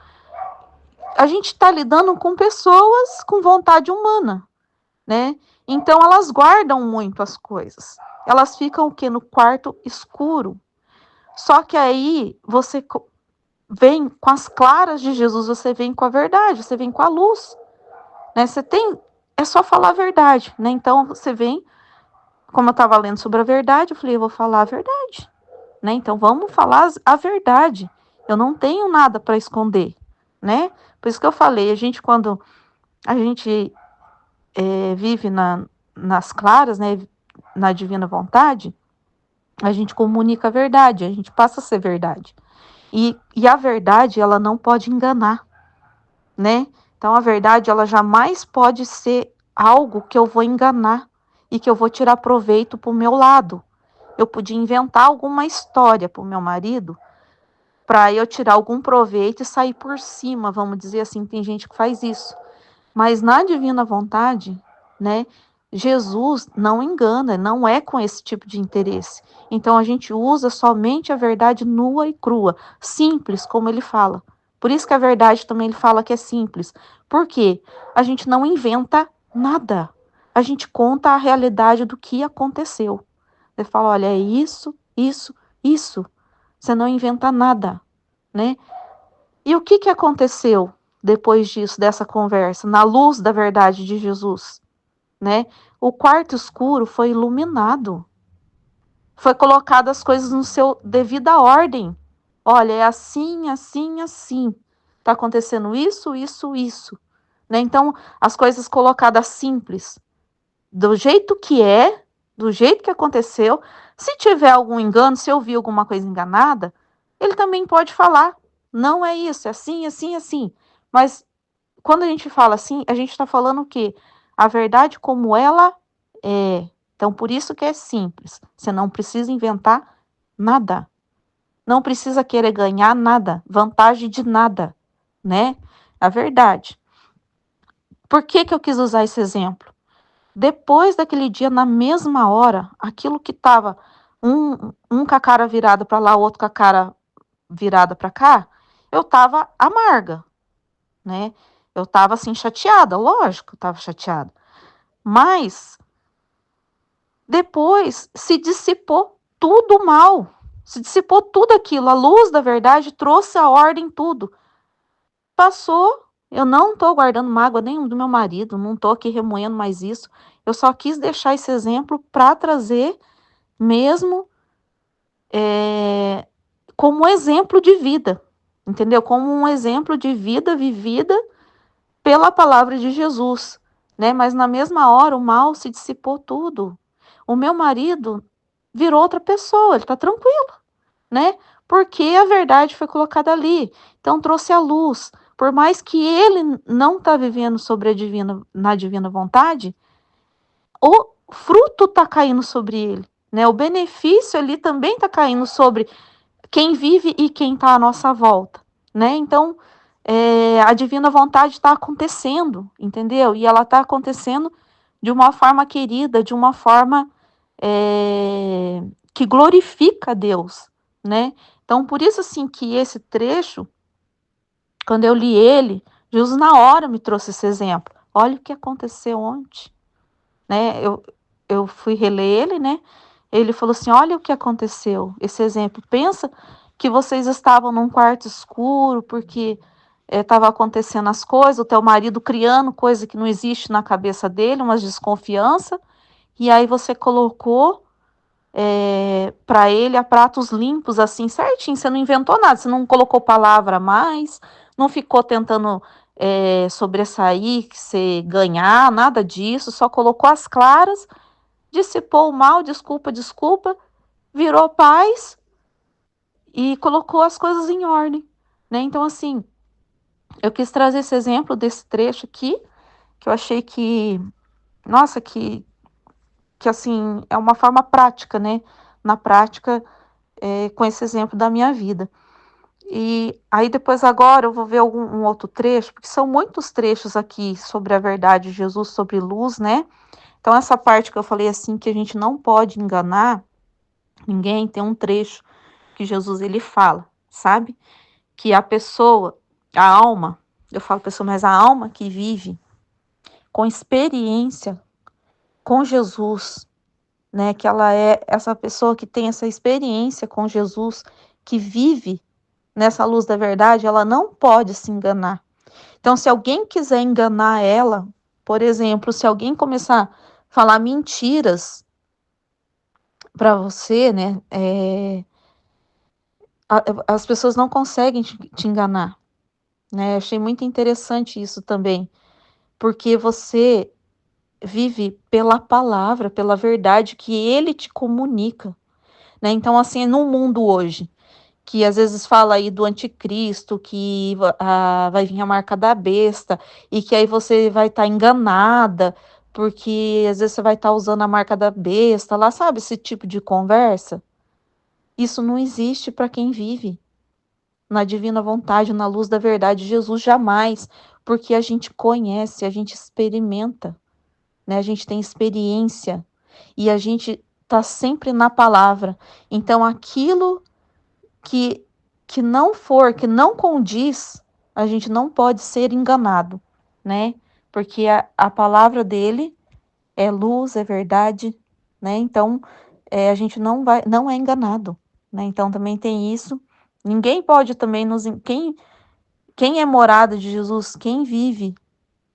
A gente tá lidando com pessoas com vontade humana, né? Então elas guardam muito as coisas. Elas ficam o quê? No quarto escuro. Só que aí você vem com as claras de Jesus, você vem com a verdade, você vem com a luz, né? É só falar a verdade, né? Então você vem, como eu estava lendo sobre a verdade, eu falei, eu vou falar a verdade, né? Então vamos falar a verdade. Eu não tenho nada para esconder, né? Por isso que eu falei, quando a gente vive nas claras, né? Na divina vontade, a gente comunica a verdade, a gente passa a ser verdade. E a verdade, ela não pode enganar, né? Então, a verdade, ela jamais pode ser algo que eu vou enganar e que eu vou tirar proveito para o meu lado. Eu podia inventar alguma história para o meu marido para eu tirar algum proveito e sair por cima, vamos dizer assim. Tem gente que faz isso. Mas na divina vontade, né? Jesus não engana, não é com esse tipo de interesse. Então a gente usa somente a verdade nua e crua, simples, como ele fala. Por isso que a verdade também ele fala que é simples. Por quê? A gente não inventa nada. A gente conta a realidade do que aconteceu. Você fala, olha, é isso, isso, isso. Você não inventa nada, né? E o que aconteceu depois disso, dessa conversa, na luz da verdade de Jesus, né? O quarto escuro foi iluminado. Foi colocado as coisas no seu devida ordem. Olha, é assim, assim, assim. Tá acontecendo isso, isso, isso, né? Então, as coisas colocadas simples, do jeito que é, do jeito que aconteceu. Se tiver algum engano, se eu vi alguma coisa enganada, ele também pode falar. Não é isso, é assim, assim, assim. Mas quando a gente fala assim, a gente está falando o quê? A verdade como ela é. Então, por isso que é simples. Você não precisa inventar nada. Não precisa querer ganhar nada, vantagem de nada, né? A verdade. Por que eu quis usar esse exemplo? Depois daquele dia, na mesma hora, aquilo que estava um com a cara virada para lá, outro com a cara virada para cá, eu estava amarga, né? Eu estava assim chateada, lógico, eu estava chateada. Mas depois se dissipou tudo o mal, se dissipou tudo aquilo, a luz da verdade trouxe a ordem tudo. Passou, eu não estou guardando mágoa nem do meu marido, não estou aqui remoendo mais isso. Eu só quis deixar esse exemplo para trazer mesmo como exemplo de vida, entendeu? Como um exemplo de vida vivida pela palavra de Jesus, né? Mas na mesma hora o mal se dissipou tudo. O meu marido virou outra pessoa, ele está tranquilo, né? Porque a verdade foi colocada ali. Então trouxe a luz. Por mais que ele não está vivendo sobre na divina vontade, o fruto está caindo sobre ele, né? O benefício ali também está caindo sobre quem vive e quem está à nossa volta, né? Então, a divina vontade está acontecendo, entendeu? E ela está acontecendo de uma forma querida, de uma forma que glorifica a Deus, né? Então, por isso, assim, que esse trecho, quando eu li ele, Jesus na hora me trouxe esse exemplo. Olha o que aconteceu ontem, né? Eu fui reler ele, né? Ele falou assim: olha o que aconteceu. Esse exemplo. Pensa que vocês estavam num quarto escuro porque estava acontecendo as coisas, o teu marido criando coisa que não existe na cabeça dele, umas desconfiança, e aí você colocou para ele a pratos limpos, assim, certinho. Você não inventou nada, você não colocou palavra a mais, não ficou tentando sobressair, você ganhar, nada disso, só colocou as claras, dissipou o mal, desculpa, desculpa, virou paz e colocou as coisas em ordem, né? Então, assim, eu quis trazer esse exemplo desse trecho aqui, que eu achei que, nossa, que assim, é uma forma prática, né? Na prática, com esse exemplo da minha vida. E aí depois agora eu vou ver um outro trecho, porque são muitos trechos aqui sobre a verdade de Jesus, sobre luz, né? Então essa parte que eu falei assim, que a gente não pode enganar ninguém, tem um trecho que Jesus ele fala, sabe? Que a pessoa, a alma, eu falo pessoa, mas a alma que vive com experiência com Jesus, né? Que ela é essa pessoa que tem essa experiência com Jesus, que vive nessa luz da verdade, ela não pode se enganar. Então, se alguém quiser enganar ela, por exemplo, se alguém começar a falar mentiras para você, né? As pessoas não conseguem te enganar, né? Achei muito interessante isso também, porque você vive pela palavra, pela verdade que ele te comunica, né? Então, assim, no mundo hoje, que às vezes fala aí do anticristo, que vai vir a marca da besta, e que aí você vai estar enganada, porque às vezes você vai estar usando a marca da besta, lá sabe esse tipo de conversa? Isso não existe para quem vive na divina vontade, na luz da verdade, Jesus jamais, porque a gente conhece, a gente experimenta, né? A gente tem experiência e a gente está sempre na palavra. Então, aquilo que que não for, que não condiz, a gente não pode ser enganado, né? Porque a palavra dele é luz, é verdade, né? Então, a gente não é enganado, né? Então também tem isso. Ninguém pode também quem é morada de Jesus, quem vive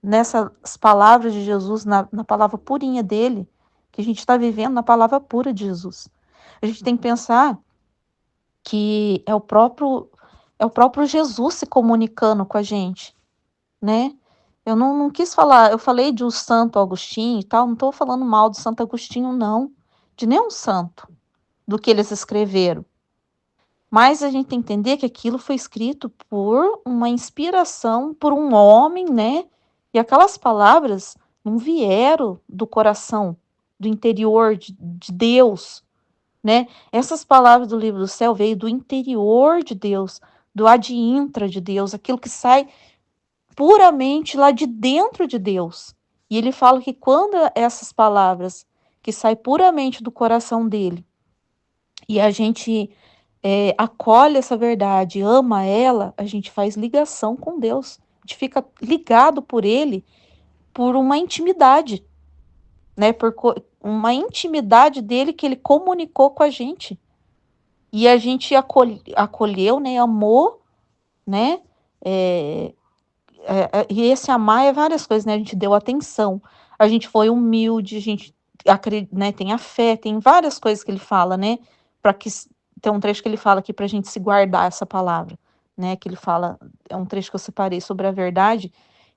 nessas palavras de Jesus, na palavra purinha dele, que a gente está vivendo na palavra pura de Jesus. A gente tem que pensar que é o próprio Jesus se comunicando com a gente, né? Eu não quis falar, eu falei de um Santo Agostinho e tal, não estou falando mal do Santo Agostinho, não, de nenhum santo, do que eles escreveram. Mas a gente tem que entender que aquilo foi escrito por uma inspiração, por um homem, né? E aquelas palavras não vieram do coração, do interior de Deus, né? Essas palavras do livro do céu veio do interior de Deus, do ad intra de Deus, aquilo que sai puramente lá de dentro de Deus. E ele fala que quando essas palavras que saem puramente do coração dele e a gente acolhe essa verdade, ama ela, a gente faz ligação com Deus. A gente fica ligado por ele por uma intimidade, né? Por uma intimidade dele que ele comunicou com a gente. E a gente acolheu, né? Amou, né? E esse amar é várias coisas, né? A gente deu atenção, a gente foi humilde, a gente né, tem a fé, tem várias coisas que ele fala, né? Para que tem um trecho que ele fala aqui para a gente se guardar essa palavra, né? Que ele fala, é um trecho que eu separei sobre a verdade.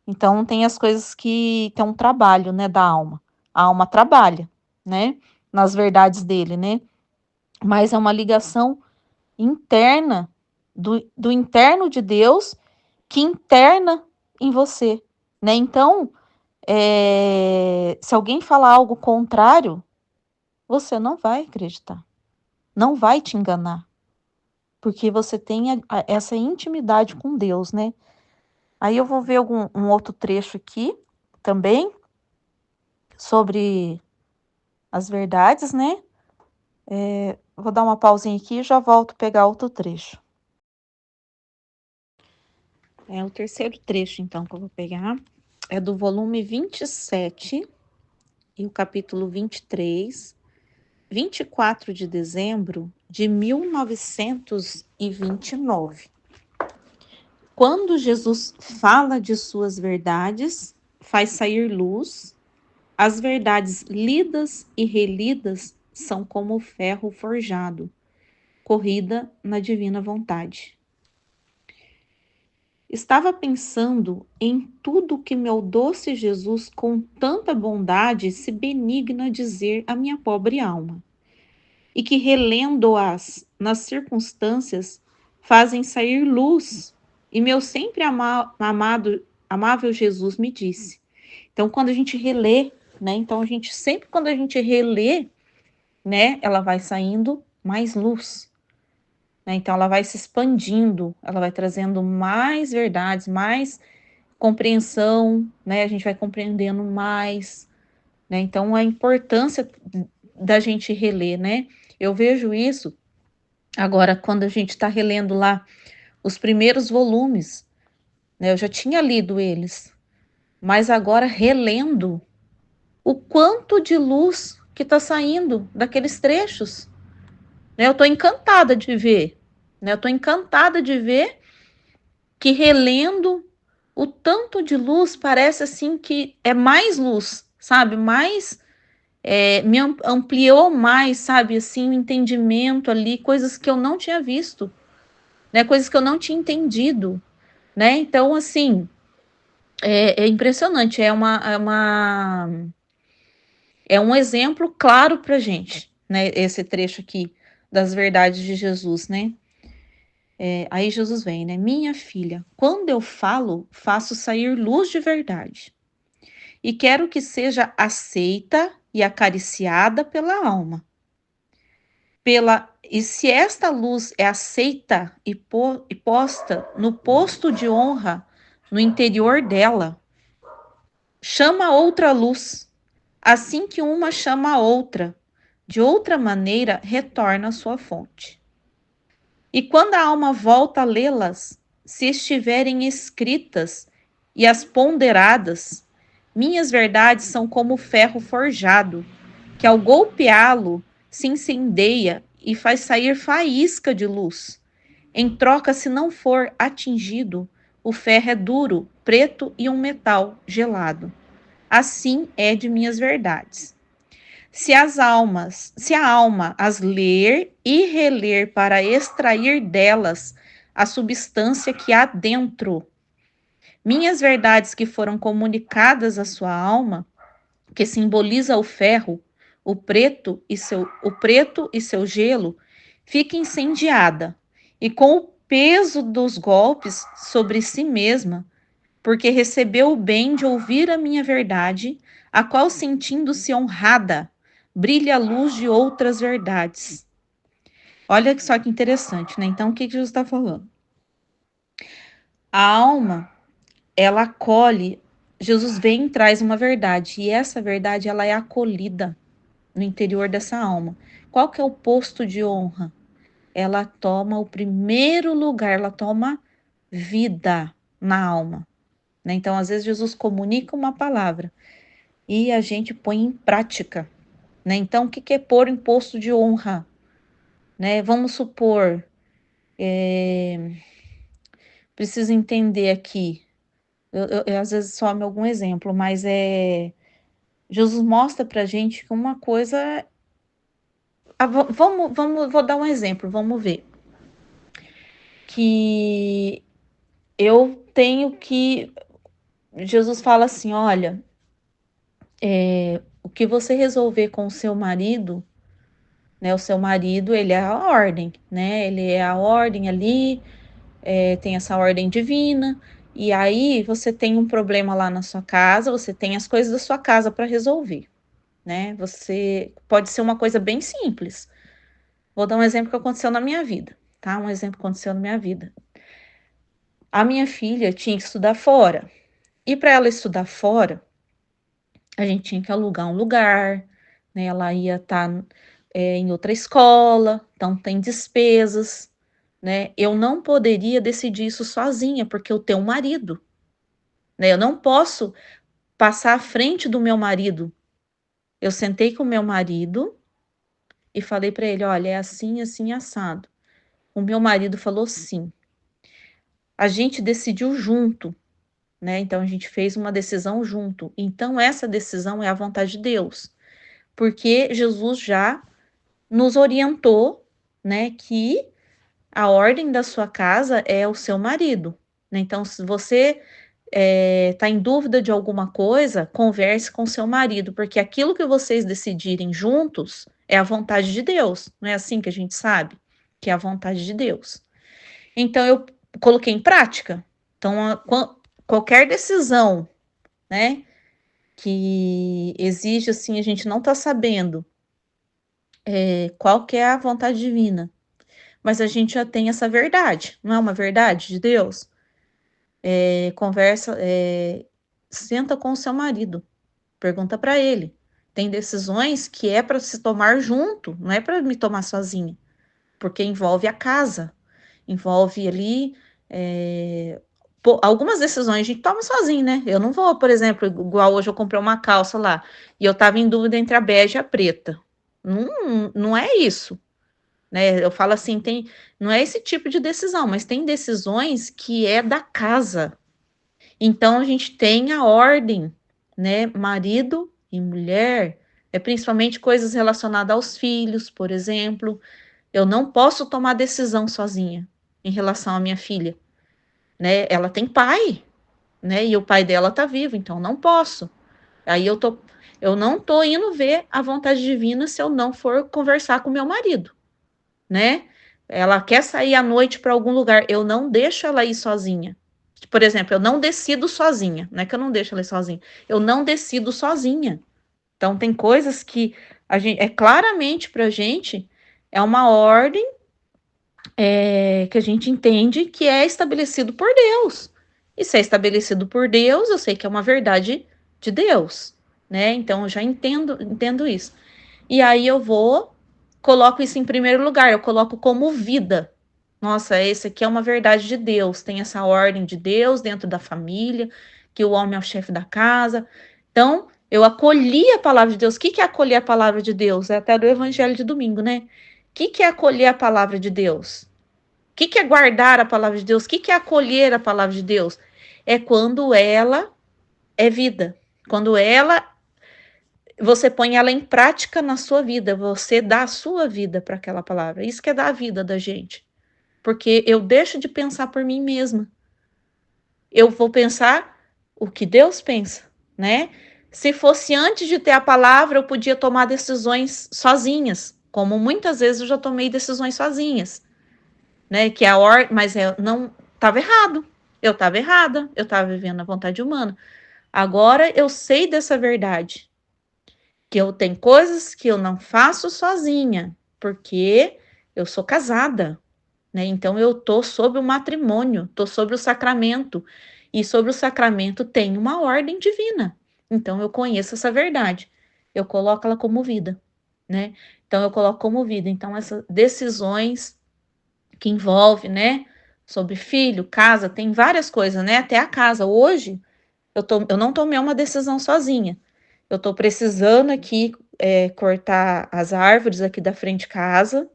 Então tem as coisas que tem um trabalho, né, da alma. A alma trabalha, né? Nas verdades dele, né? mas é uma ligação interna, do interno de Deus, que interna em você, né. Então, se alguém falar algo contrário, você não vai acreditar, não vai te enganar, porque você tem essa intimidade com Deus, né. Aí eu vou ver um outro trecho aqui, também, sobre as verdades, né. Vou dar uma pausinha aqui e já volto pegar outro trecho. É o terceiro trecho, então, que eu vou pegar, é do volume 27 e o capítulo 23, 24 de dezembro de 1929. Quando Jesus fala de suas verdades, faz sair luz, as verdades lidas e relidas são como o ferro forjado, corrida na divina vontade. Estava pensando em tudo que meu doce Jesus, com tanta bondade, se benigna dizer à minha pobre alma, e que, relendo-as nas circunstâncias, fazem sair luz. E meu sempre amável Jesus me disse. Então, quando a gente relê, né? Então, sempre quando a gente relê, né? Ela vai saindo mais luz, né? Então, ela vai se expandindo, ela vai trazendo mais verdades, mais compreensão, né? A gente vai compreendendo mais, né? Então, a importância da gente reler, né? Eu vejo isso agora quando a gente está relendo lá os primeiros volumes, né? Eu já tinha lido eles, mas agora relendo o quanto de luz que está saindo daqueles trechos, né? Eu estou encantada de ver, né? Eu estou encantada de ver que relendo o tanto de luz parece assim que é mais luz, sabe? Mais me ampliou mais, sabe? Assim, o entendimento ali, coisas que eu não tinha visto, né? Coisas que eu não tinha entendido, né? Então, assim, é impressionante. É um exemplo claro para gente, né? Esse trecho aqui das verdades de Jesus, né? Aí Jesus vem, né? Minha filha, quando eu falo, faço sair luz de verdade. E quero que seja aceita e acariciada pela alma. E se esta luz é aceita e posta no posto de honra no interior dela, chama outra luz, assim que uma chama a outra, de outra maneira retorna à sua fonte. E quando a alma volta a lê-las, se estiverem escritas e as ponderadas, minhas verdades são como ferro forjado, que ao golpeá-lo se incendeia e faz sair faísca de luz. Em troca, se não for atingido, o ferro é duro, preto e um metal gelado. Assim é de minhas verdades. Se a alma as ler e reler para extrair delas a substância que há dentro, minhas verdades que foram comunicadas à sua alma, que simboliza o ferro, o preto e seu gelo, fica incendiada e com o peso dos golpes sobre si mesma, porque recebeu o bem de ouvir a minha verdade, a qual, sentindo-se honrada, brilha a luz de outras verdades. Olha só que interessante, né? Então, o que Jesus está falando? A alma, ela acolhe, Jesus vem e traz uma verdade, e essa verdade, ela é acolhida no interior dessa alma. Qual que é o posto de honra? Ela toma o primeiro lugar, ela toma vida na alma, né? Então, às vezes, Jesus comunica uma palavra e a gente põe em prática, né? Então, o que que é pôr em posto de honra, né? Vamos supor, preciso entender aqui, às vezes some algum exemplo, mas Jesus mostra pra gente que uma coisa, vou dar um exemplo, vamos ver, que eu tenho que, Jesus fala assim, olha, o que você resolver com o seu marido, né? O seu marido, ele é a ordem, né? Ele é a ordem ali, tem essa ordem divina. E aí você tem um problema lá na sua casa, você tem as coisas da sua casa para resolver, né? Você pode ser uma coisa bem simples. Vou dar um exemplo que aconteceu na minha vida, tá? Um exemplo que aconteceu na minha vida. A minha filha tinha que estudar fora. E para ela estudar fora, a gente tinha que alugar um lugar, né? Ela ia estar em outra escola, então tem despesas, né? Eu não poderia decidir isso sozinha, porque eu tenho um marido, né? Eu não posso passar à frente do meu marido. Eu sentei com o meu marido e falei para ele: olha, é assim, assim, assado. O meu marido falou sim. A gente decidiu junto, né? Então a gente fez uma decisão junto. Então essa decisão é a vontade de Deus, porque Jesus já nos orientou, né, que a ordem da sua casa é o seu marido, né? Então, se você está em dúvida de alguma coisa, converse com seu marido, porque aquilo que vocês decidirem juntos é a vontade de Deus, não é assim que a gente sabe que é a vontade de Deus. Então, eu coloquei em prática. Então, qualquer decisão, né, que exige assim, a gente não está sabendo qual que é a vontade divina, mas a gente já tem essa verdade, não é uma verdade de Deus? Conversa, senta com o seu marido, pergunta para ele. Tem decisões que é para se tomar junto, não é para me tomar sozinha, porque envolve a casa, envolve ali. Algumas decisões a gente toma sozinho, né? Eu não vou, por exemplo, igual hoje eu comprei uma calça lá e eu tava em dúvida entre a bege e a preta. Não, não é isso, né? Eu falo assim, não é esse tipo de decisão, mas tem decisões que é da casa. Então a gente tem a ordem, né? Marido e mulher, principalmente coisas relacionadas aos filhos, por exemplo. Eu não posso tomar decisão sozinha em relação à minha filha, né? Ela tem pai, né? E o pai dela tá vivo, então não posso. Aí eu não tô indo ver a vontade divina se eu não for conversar com meu marido, né? Ela quer sair à noite para algum lugar, eu não deixo ela ir sozinha. Por exemplo, eu não decido sozinha, não é que eu não deixo ela ir sozinha, eu não decido sozinha. Então tem coisas que a gente claramente pra gente é uma ordem que a gente entende que é estabelecido por Deus. E se é estabelecido por Deus, eu sei que é uma verdade de Deus, né? Então eu já entendo isso. E aí eu coloco isso em primeiro lugar, eu coloco como vida. Nossa, esse aqui é uma verdade de Deus, tem essa ordem de Deus dentro da família, que o homem é o chefe da casa. Então, eu acolhi a palavra de Deus. O que que é acolher a palavra de Deus? É até do evangelho de domingo, né? O que é acolher a palavra de Deus? O que é guardar a palavra de Deus? O que é acolher a palavra de Deus? É quando ela é vida, quando você põe ela em prática na sua vida, você dá a sua vida para aquela palavra. Isso que é dar a vida da gente. Porque eu deixo de pensar por mim mesma. Eu vou pensar o que Deus pensa, né? Se fosse antes de ter a palavra, eu podia tomar decisões sozinhas, como muitas vezes eu já tomei decisões sozinhas, né? Que a ordem, mas eu não estava errado. Eu estava errada, eu estava vivendo a vontade humana. Agora eu sei dessa verdade, que eu tenho coisas que eu não faço sozinha, porque eu sou casada, né? Então eu tô sobre o matrimônio, tô sobre o sacramento, e sobre o sacramento tem uma ordem divina. Então eu conheço essa verdade. Eu coloco ela como vida, né? Então eu coloco como vida. Então essas decisões que envolve, né, sobre filho, casa, tem várias coisas, né? Até a casa. Hoje eu não tomei uma decisão sozinha. Eu tô precisando aqui cortar as árvores aqui da frente de casa.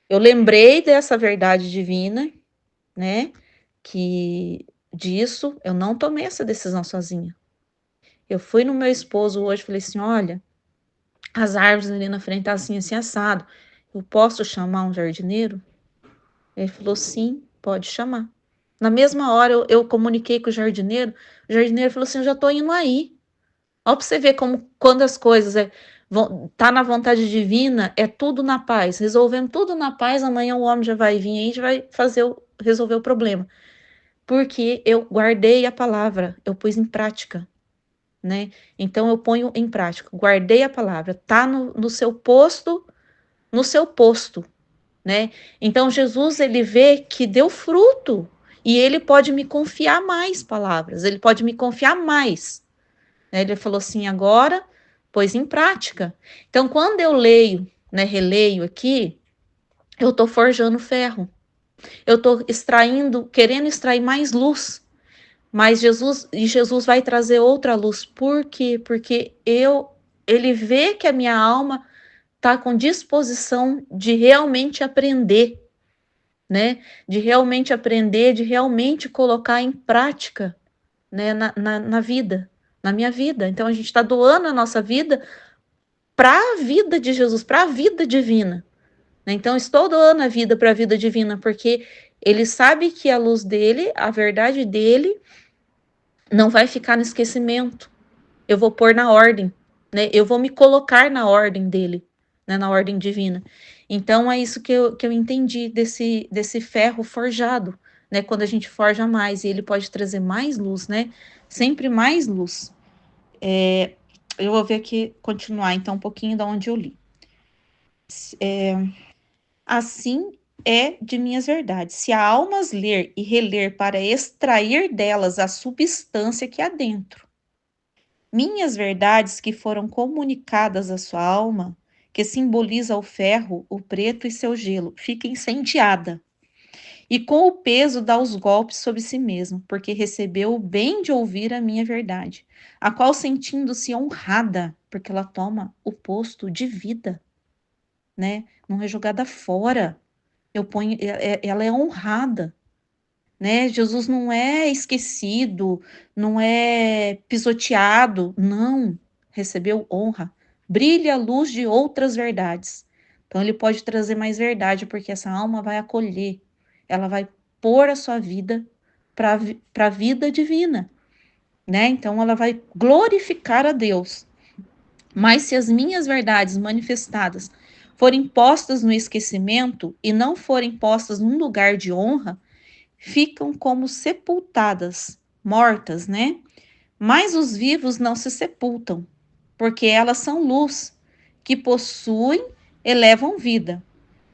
Eu lembrei dessa verdade divina, né? Que disso eu não tomei essa decisão sozinha. Eu fui no meu esposo hoje e falei assim: olha, as árvores ali na frente tá assim, assim, assado. Eu posso chamar um jardineiro? Ele falou: sim, pode chamar. Na mesma hora eu comuniquei com o jardineiro falou assim: eu já tô indo aí. Ó pra você ver como quando as coisas tá na vontade divina, é tudo na paz. Resolvendo tudo na paz, amanhã o homem já vai vir aí e já vai resolver o problema. Porque eu guardei a palavra, eu pus em prática, né? Então eu ponho em prática, guardei a palavra, tá no seu posto, né? Então Jesus, ele vê que deu fruto e ele pode me confiar mais palavras, ele pode me confiar mais, né? Ele falou assim, agora pôs em prática. Então quando eu leio, né, releio aqui, eu tô forjando ferro, eu tô extraindo, querendo extrair mais luz. Mas Jesus vai trazer outra luz. Por quê? Porque ele vê que a minha alma está com disposição de realmente aprender, né? De realmente aprender, de realmente colocar em prática, né? Na vida, na minha vida. Então a gente está doando a nossa vida para a vida de Jesus, para a vida divina, né? Então estou doando a vida para a vida divina, porque ele sabe que a luz dele, a verdade dele, não vai ficar no esquecimento. Eu vou pôr na ordem, né? Eu vou me colocar na ordem dele, né? Na ordem divina. Então é isso que eu entendi desse ferro forjado, né? Quando a gente forja mais, e ele pode trazer mais luz, né? Sempre mais luz. Eu vou ver aqui, continuar então um pouquinho da onde eu li. Assim é de minhas verdades. Se a alma as ler e reler para extrair delas a substância que há dentro, minhas verdades que foram comunicadas à sua alma, que simboliza o ferro, o preto e seu gelo, fica incendiada. E com o peso dá os golpes sobre si mesmo, porque recebeu o bem de ouvir a minha verdade, a qual sentindo-se honrada, porque ela toma o posto de vida, né? Não é jogada fora. Ela é honrada, né? Jesus não é esquecido, não é pisoteado, não. Recebeu honra. Brilha a luz de outras verdades. Então ele pode trazer mais verdade, porque essa alma vai acolher, ela vai pôr a sua vida para a vida divina, né? Então ela vai glorificar a Deus. Mas se as minhas verdades manifestadas forem postas no esquecimento e não forem postas num lugar de honra, ficam como sepultadas, mortas, né? Mas os vivos não se sepultam, porque elas são luz, que possuem e levam vida.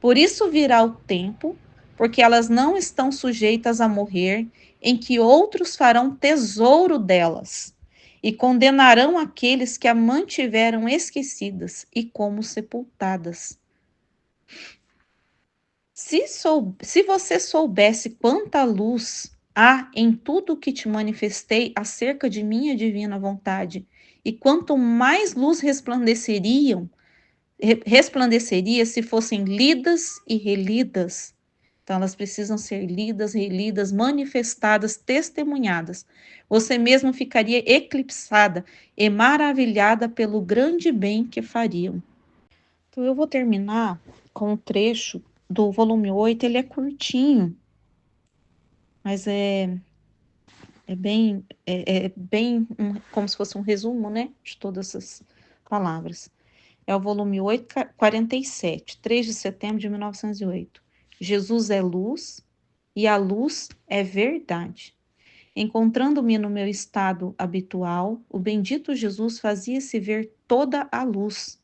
Por isso virá o tempo, porque elas não estão sujeitas a morrer, em que outros farão tesouro delas e condenarão aqueles que a mantiveram esquecidas e como sepultadas. Se você soubesse quanta luz há em tudo que te manifestei acerca de minha divina vontade, e quanto mais luz resplandeceria se fossem lidas e relidas. Então, elas precisam ser lidas, relidas, manifestadas, testemunhadas. Você mesmo ficaria eclipsada e maravilhada pelo grande bem que fariam. Então, eu vou terminar com um trecho do volume 8. Ele é curtinho, mas é bem como se fosse um resumo, né, de todas essas palavras. É o volume 8, 47, 3 de setembro de 1908. Jesus é luz e a luz é verdade. Encontrando-me no meu estado habitual, o bendito Jesus fazia-se ver toda a luz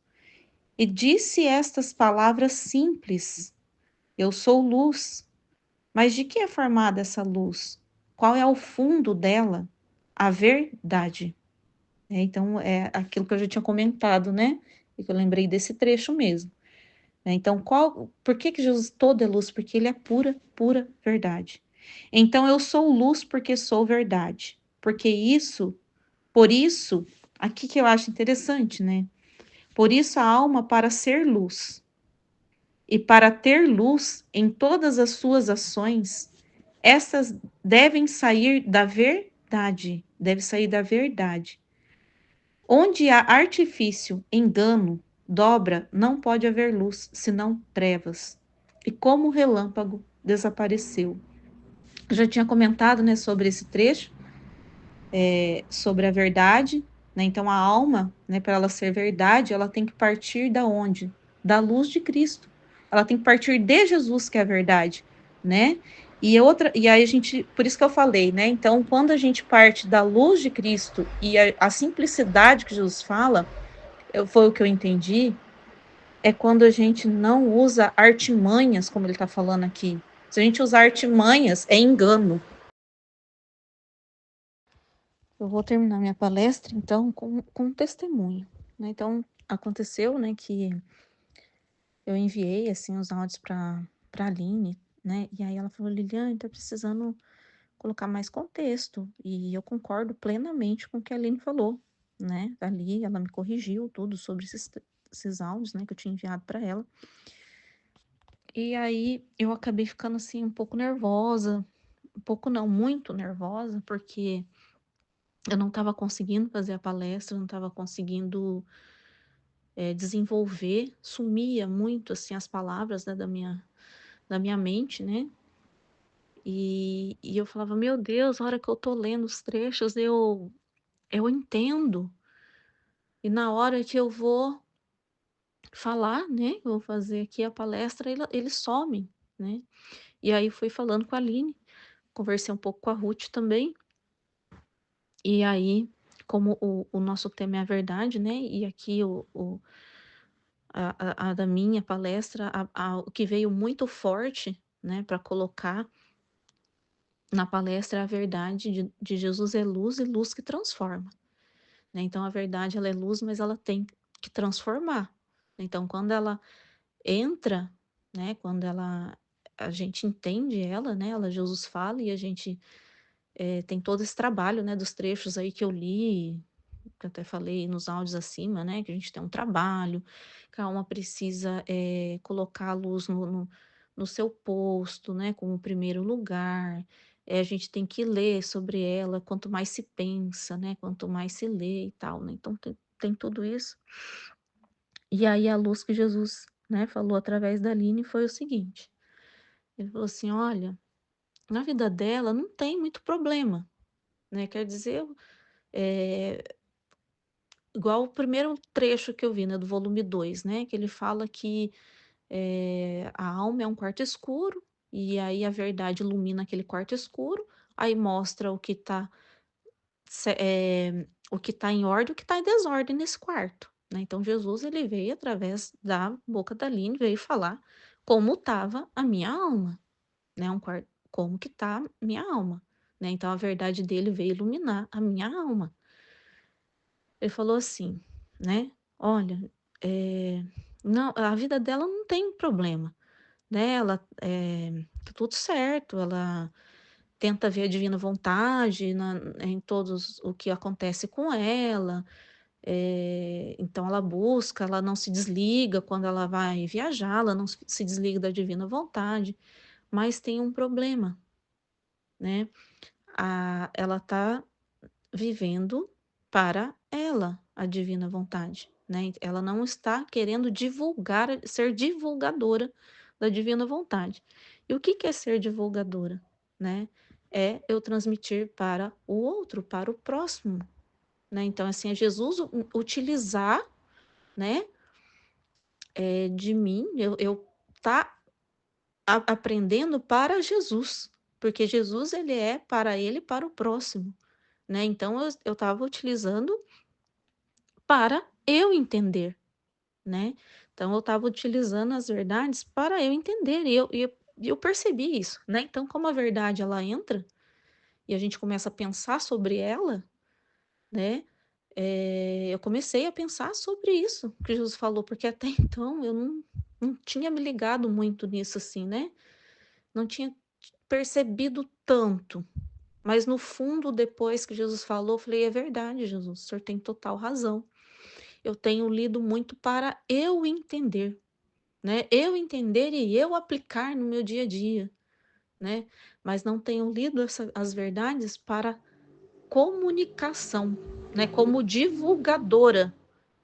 e disse estas palavras simples: Eu sou luz. Mas de que é formada essa luz? Qual é o fundo dela? A verdade. Então, é aquilo que eu já tinha comentado, né? E que eu lembrei desse trecho mesmo. Então, por que Jesus todo é luz? Porque ele é pura, pura verdade. Então, eu sou luz porque sou verdade. Por isso, aqui que eu acho interessante, né? Por isso a alma para ser luz e para ter luz em todas as suas ações, essas devem sair da verdade, deve sair da verdade. Onde há artifício, engano, dobra, não pode haver luz, senão trevas. E como o relâmpago desapareceu. Eu já tinha comentado, né, sobre esse trecho, sobre a verdade. né? Então, a alma, né, para ela ser verdade, ela tem que partir da onde? Da luz de Cristo. Ela tem que partir de Jesus, que é a verdade, né? E aí a gente, por isso que eu falei, né? Então, quando a gente parte da luz de Cristo e a simplicidade que Jesus fala, foi o que eu entendi, é quando a gente não usa artimanhas, como ele está falando aqui. Se a gente usar artimanhas, é engano. Eu vou terminar minha palestra, então, com um testemunho, né? Então, aconteceu, né, que eu enviei, assim, os áudios para Aline, né? E aí ela falou, Liliane, tá precisando colocar mais contexto. E eu concordo plenamente com o que a Aline falou, né? Ali ela me corrigiu tudo sobre esses áudios, né, que eu tinha enviado para ela. E aí eu acabei ficando, assim, um pouco nervosa, um pouco não, muito nervosa, porque eu não estava conseguindo fazer a palestra, não estava conseguindo desenvolver, sumia muito, assim, as palavras, né, da minha mente, né? E eu falava, meu Deus, a hora que eu tô lendo os trechos, eu entendo. E na hora que eu vou falar, né, eu vou fazer aqui a palestra, ele some, né? E aí fui falando com a Aline, conversei um pouco com a Ruth também, e aí, como o nosso tema é a verdade, né, e aqui a da minha palestra, o que veio muito forte, né, para colocar na palestra é a verdade de Jesus é luz e luz que transforma, né? Então a verdade ela é luz, mas ela tem que transformar. Então quando ela entra, né, quando a gente entende ela, né, Jesus fala e a gente tem todo esse trabalho, né, dos trechos aí que eu li, que eu até falei nos áudios acima, né, que a gente tem um trabalho, que a alma precisa colocar a luz no seu posto, né, como primeiro lugar. A gente tem que ler sobre ela, quanto mais se pensa, né, quanto mais se lê e tal, né, então tem tudo isso. E aí a luz que Jesus, né, falou através da Aline foi o seguinte, ele falou assim, olha, na vida dela não tem muito problema, né, quer dizer, eh, igual o primeiro trecho que eu vi, né, do volume 2, né, que ele fala que a alma é um quarto escuro, e aí a verdade ilumina aquele quarto escuro, aí mostra o que tá em ordem e o que tá em desordem nesse quarto, né. Então Jesus ele veio através da boca da Aline, veio falar como estava a minha alma, né, como que tá minha alma, né. Então a verdade dele veio iluminar a minha alma. Ele falou assim, né: "Olha, eh, não, a vida dela não tem problema, né, ela, tá tudo certo, ela tenta ver a divina vontade em todos o que acontece com ela, então ela busca, ela não se desliga quando ela vai viajar, ela não se desliga da divina vontade, mas tem um problema, né, ela tá vivendo para ela a divina vontade, né? Ela não está querendo divulgar, ser divulgadora da divina vontade. E o que que é ser divulgadora, né? É eu transmitir para o outro, para o próximo, né? Então, assim, é Jesus utilizar, né, de mim, eu tá aprendendo para Jesus, porque Jesus, ele é para ele e para o próximo, né? Então, eu estava utilizando para eu entender, né. Então eu estava utilizando as verdades para eu entender e eu percebi isso, né. Então como a verdade ela entra, e a gente começa a pensar sobre ela, né, eu comecei a pensar sobre isso que Jesus falou, porque até então eu não tinha me ligado muito nisso, assim, né, não tinha percebido tanto, mas no fundo depois que Jesus falou, eu falei: "É verdade Jesus, o senhor tem total razão". Eu tenho lido muito para eu entender, né? Eu entender e eu aplicar no meu dia a dia, né? Mas não tenho lido as verdades para comunicação, né? Como divulgadora.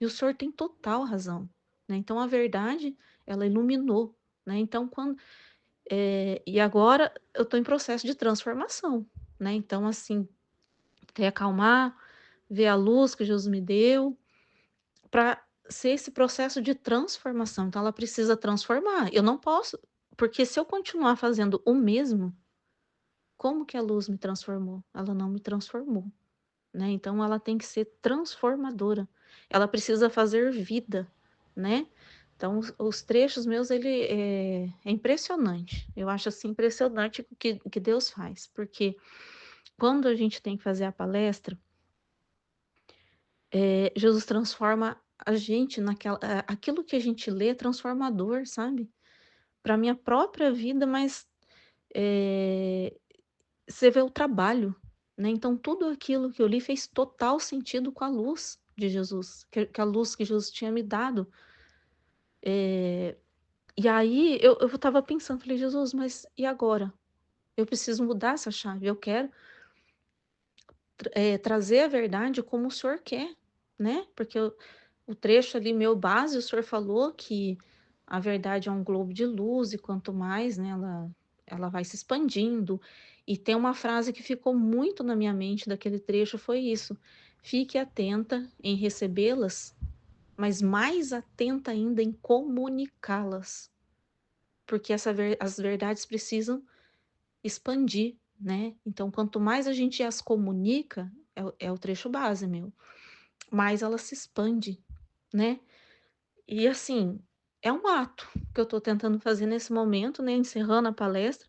E o senhor tem total razão, né? Então a verdade, ela iluminou, né? Então e agora eu estou em processo de transformação, né? Então assim, ter acalmar, ver a luz que Jesus me deu, para ser esse processo de transformação. Então ela precisa transformar. Eu não posso, porque se eu continuar fazendo o mesmo, como que a luz me transformou? Ela não me transformou, né? Então ela tem que ser transformadora. Ela precisa fazer vida, né? Então os trechos meus ele é impressionante. Eu acho assim impressionante o que Deus faz, porque quando a gente tem que fazer a palestra, Jesus transforma a gente naquela, aquilo que a gente lê é transformador, sabe? Para minha própria vida, mas eh, você vê o trabalho, né? Então tudo aquilo que eu li fez total sentido com a luz de Jesus, que a luz que Jesus tinha me dado. E aí eu estava pensando, falei, Jesus, mas e agora? Eu preciso mudar essa chave, eu quero trazer a verdade como o Senhor quer, né? Porque o trecho ali meu base, o Senhor falou que a verdade é um globo de luz e quanto mais, né, ela vai se expandindo. E tem uma frase que ficou muito na minha mente daquele trecho, foi isso: fique atenta em recebê-las, mas mais atenta ainda em comunicá-las, porque as verdades precisam expandir, né? Então, quanto mais a gente as comunica, é o trecho base meu, mais ela se expande, né? E assim, é um ato que eu estou tentando fazer nesse momento, né, encerrando a palestra.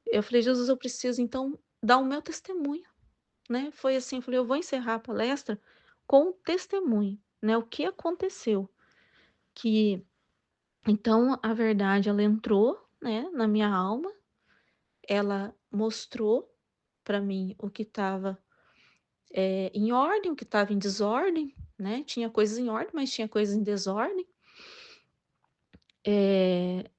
Eu falei: "Jesus, eu preciso então dar o meu testemunho", né. Foi assim, eu falei: "Eu vou encerrar a palestra com um testemunho, né, o que aconteceu". Que então a verdade ela entrou, né, na minha alma, ela mostrou para mim o que estava, em ordem, o que estava em desordem, né, tinha coisas em ordem, mas tinha coisas em desordem. Eh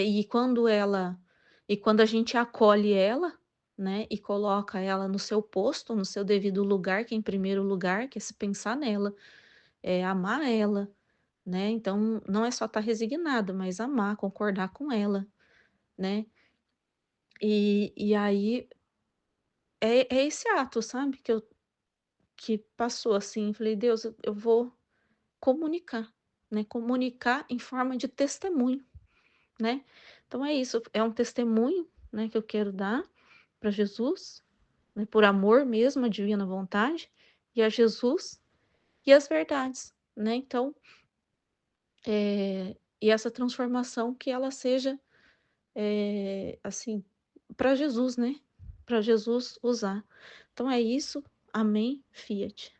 e quando a gente acolhe ela, né, e coloca ela no seu posto, no seu devido lugar, que é em primeiro lugar, que é se pensar nela, é amar ela, né, então não é só estar resignada, mas amar, concordar com ela, né. E aí é esse ato, sabe, que passou, assim, falei: "Deus, eu vou comunicar", né, comunicar em forma de testemunho, né. Então é isso, é um testemunho, né, que eu quero dar para Jesus, né, por amor mesmo à divina vontade, e a Jesus e as verdades, né. Então, e essa transformação que ela seja, assim, para Jesus, né, para Jesus usar. Então é isso, amém, fiat.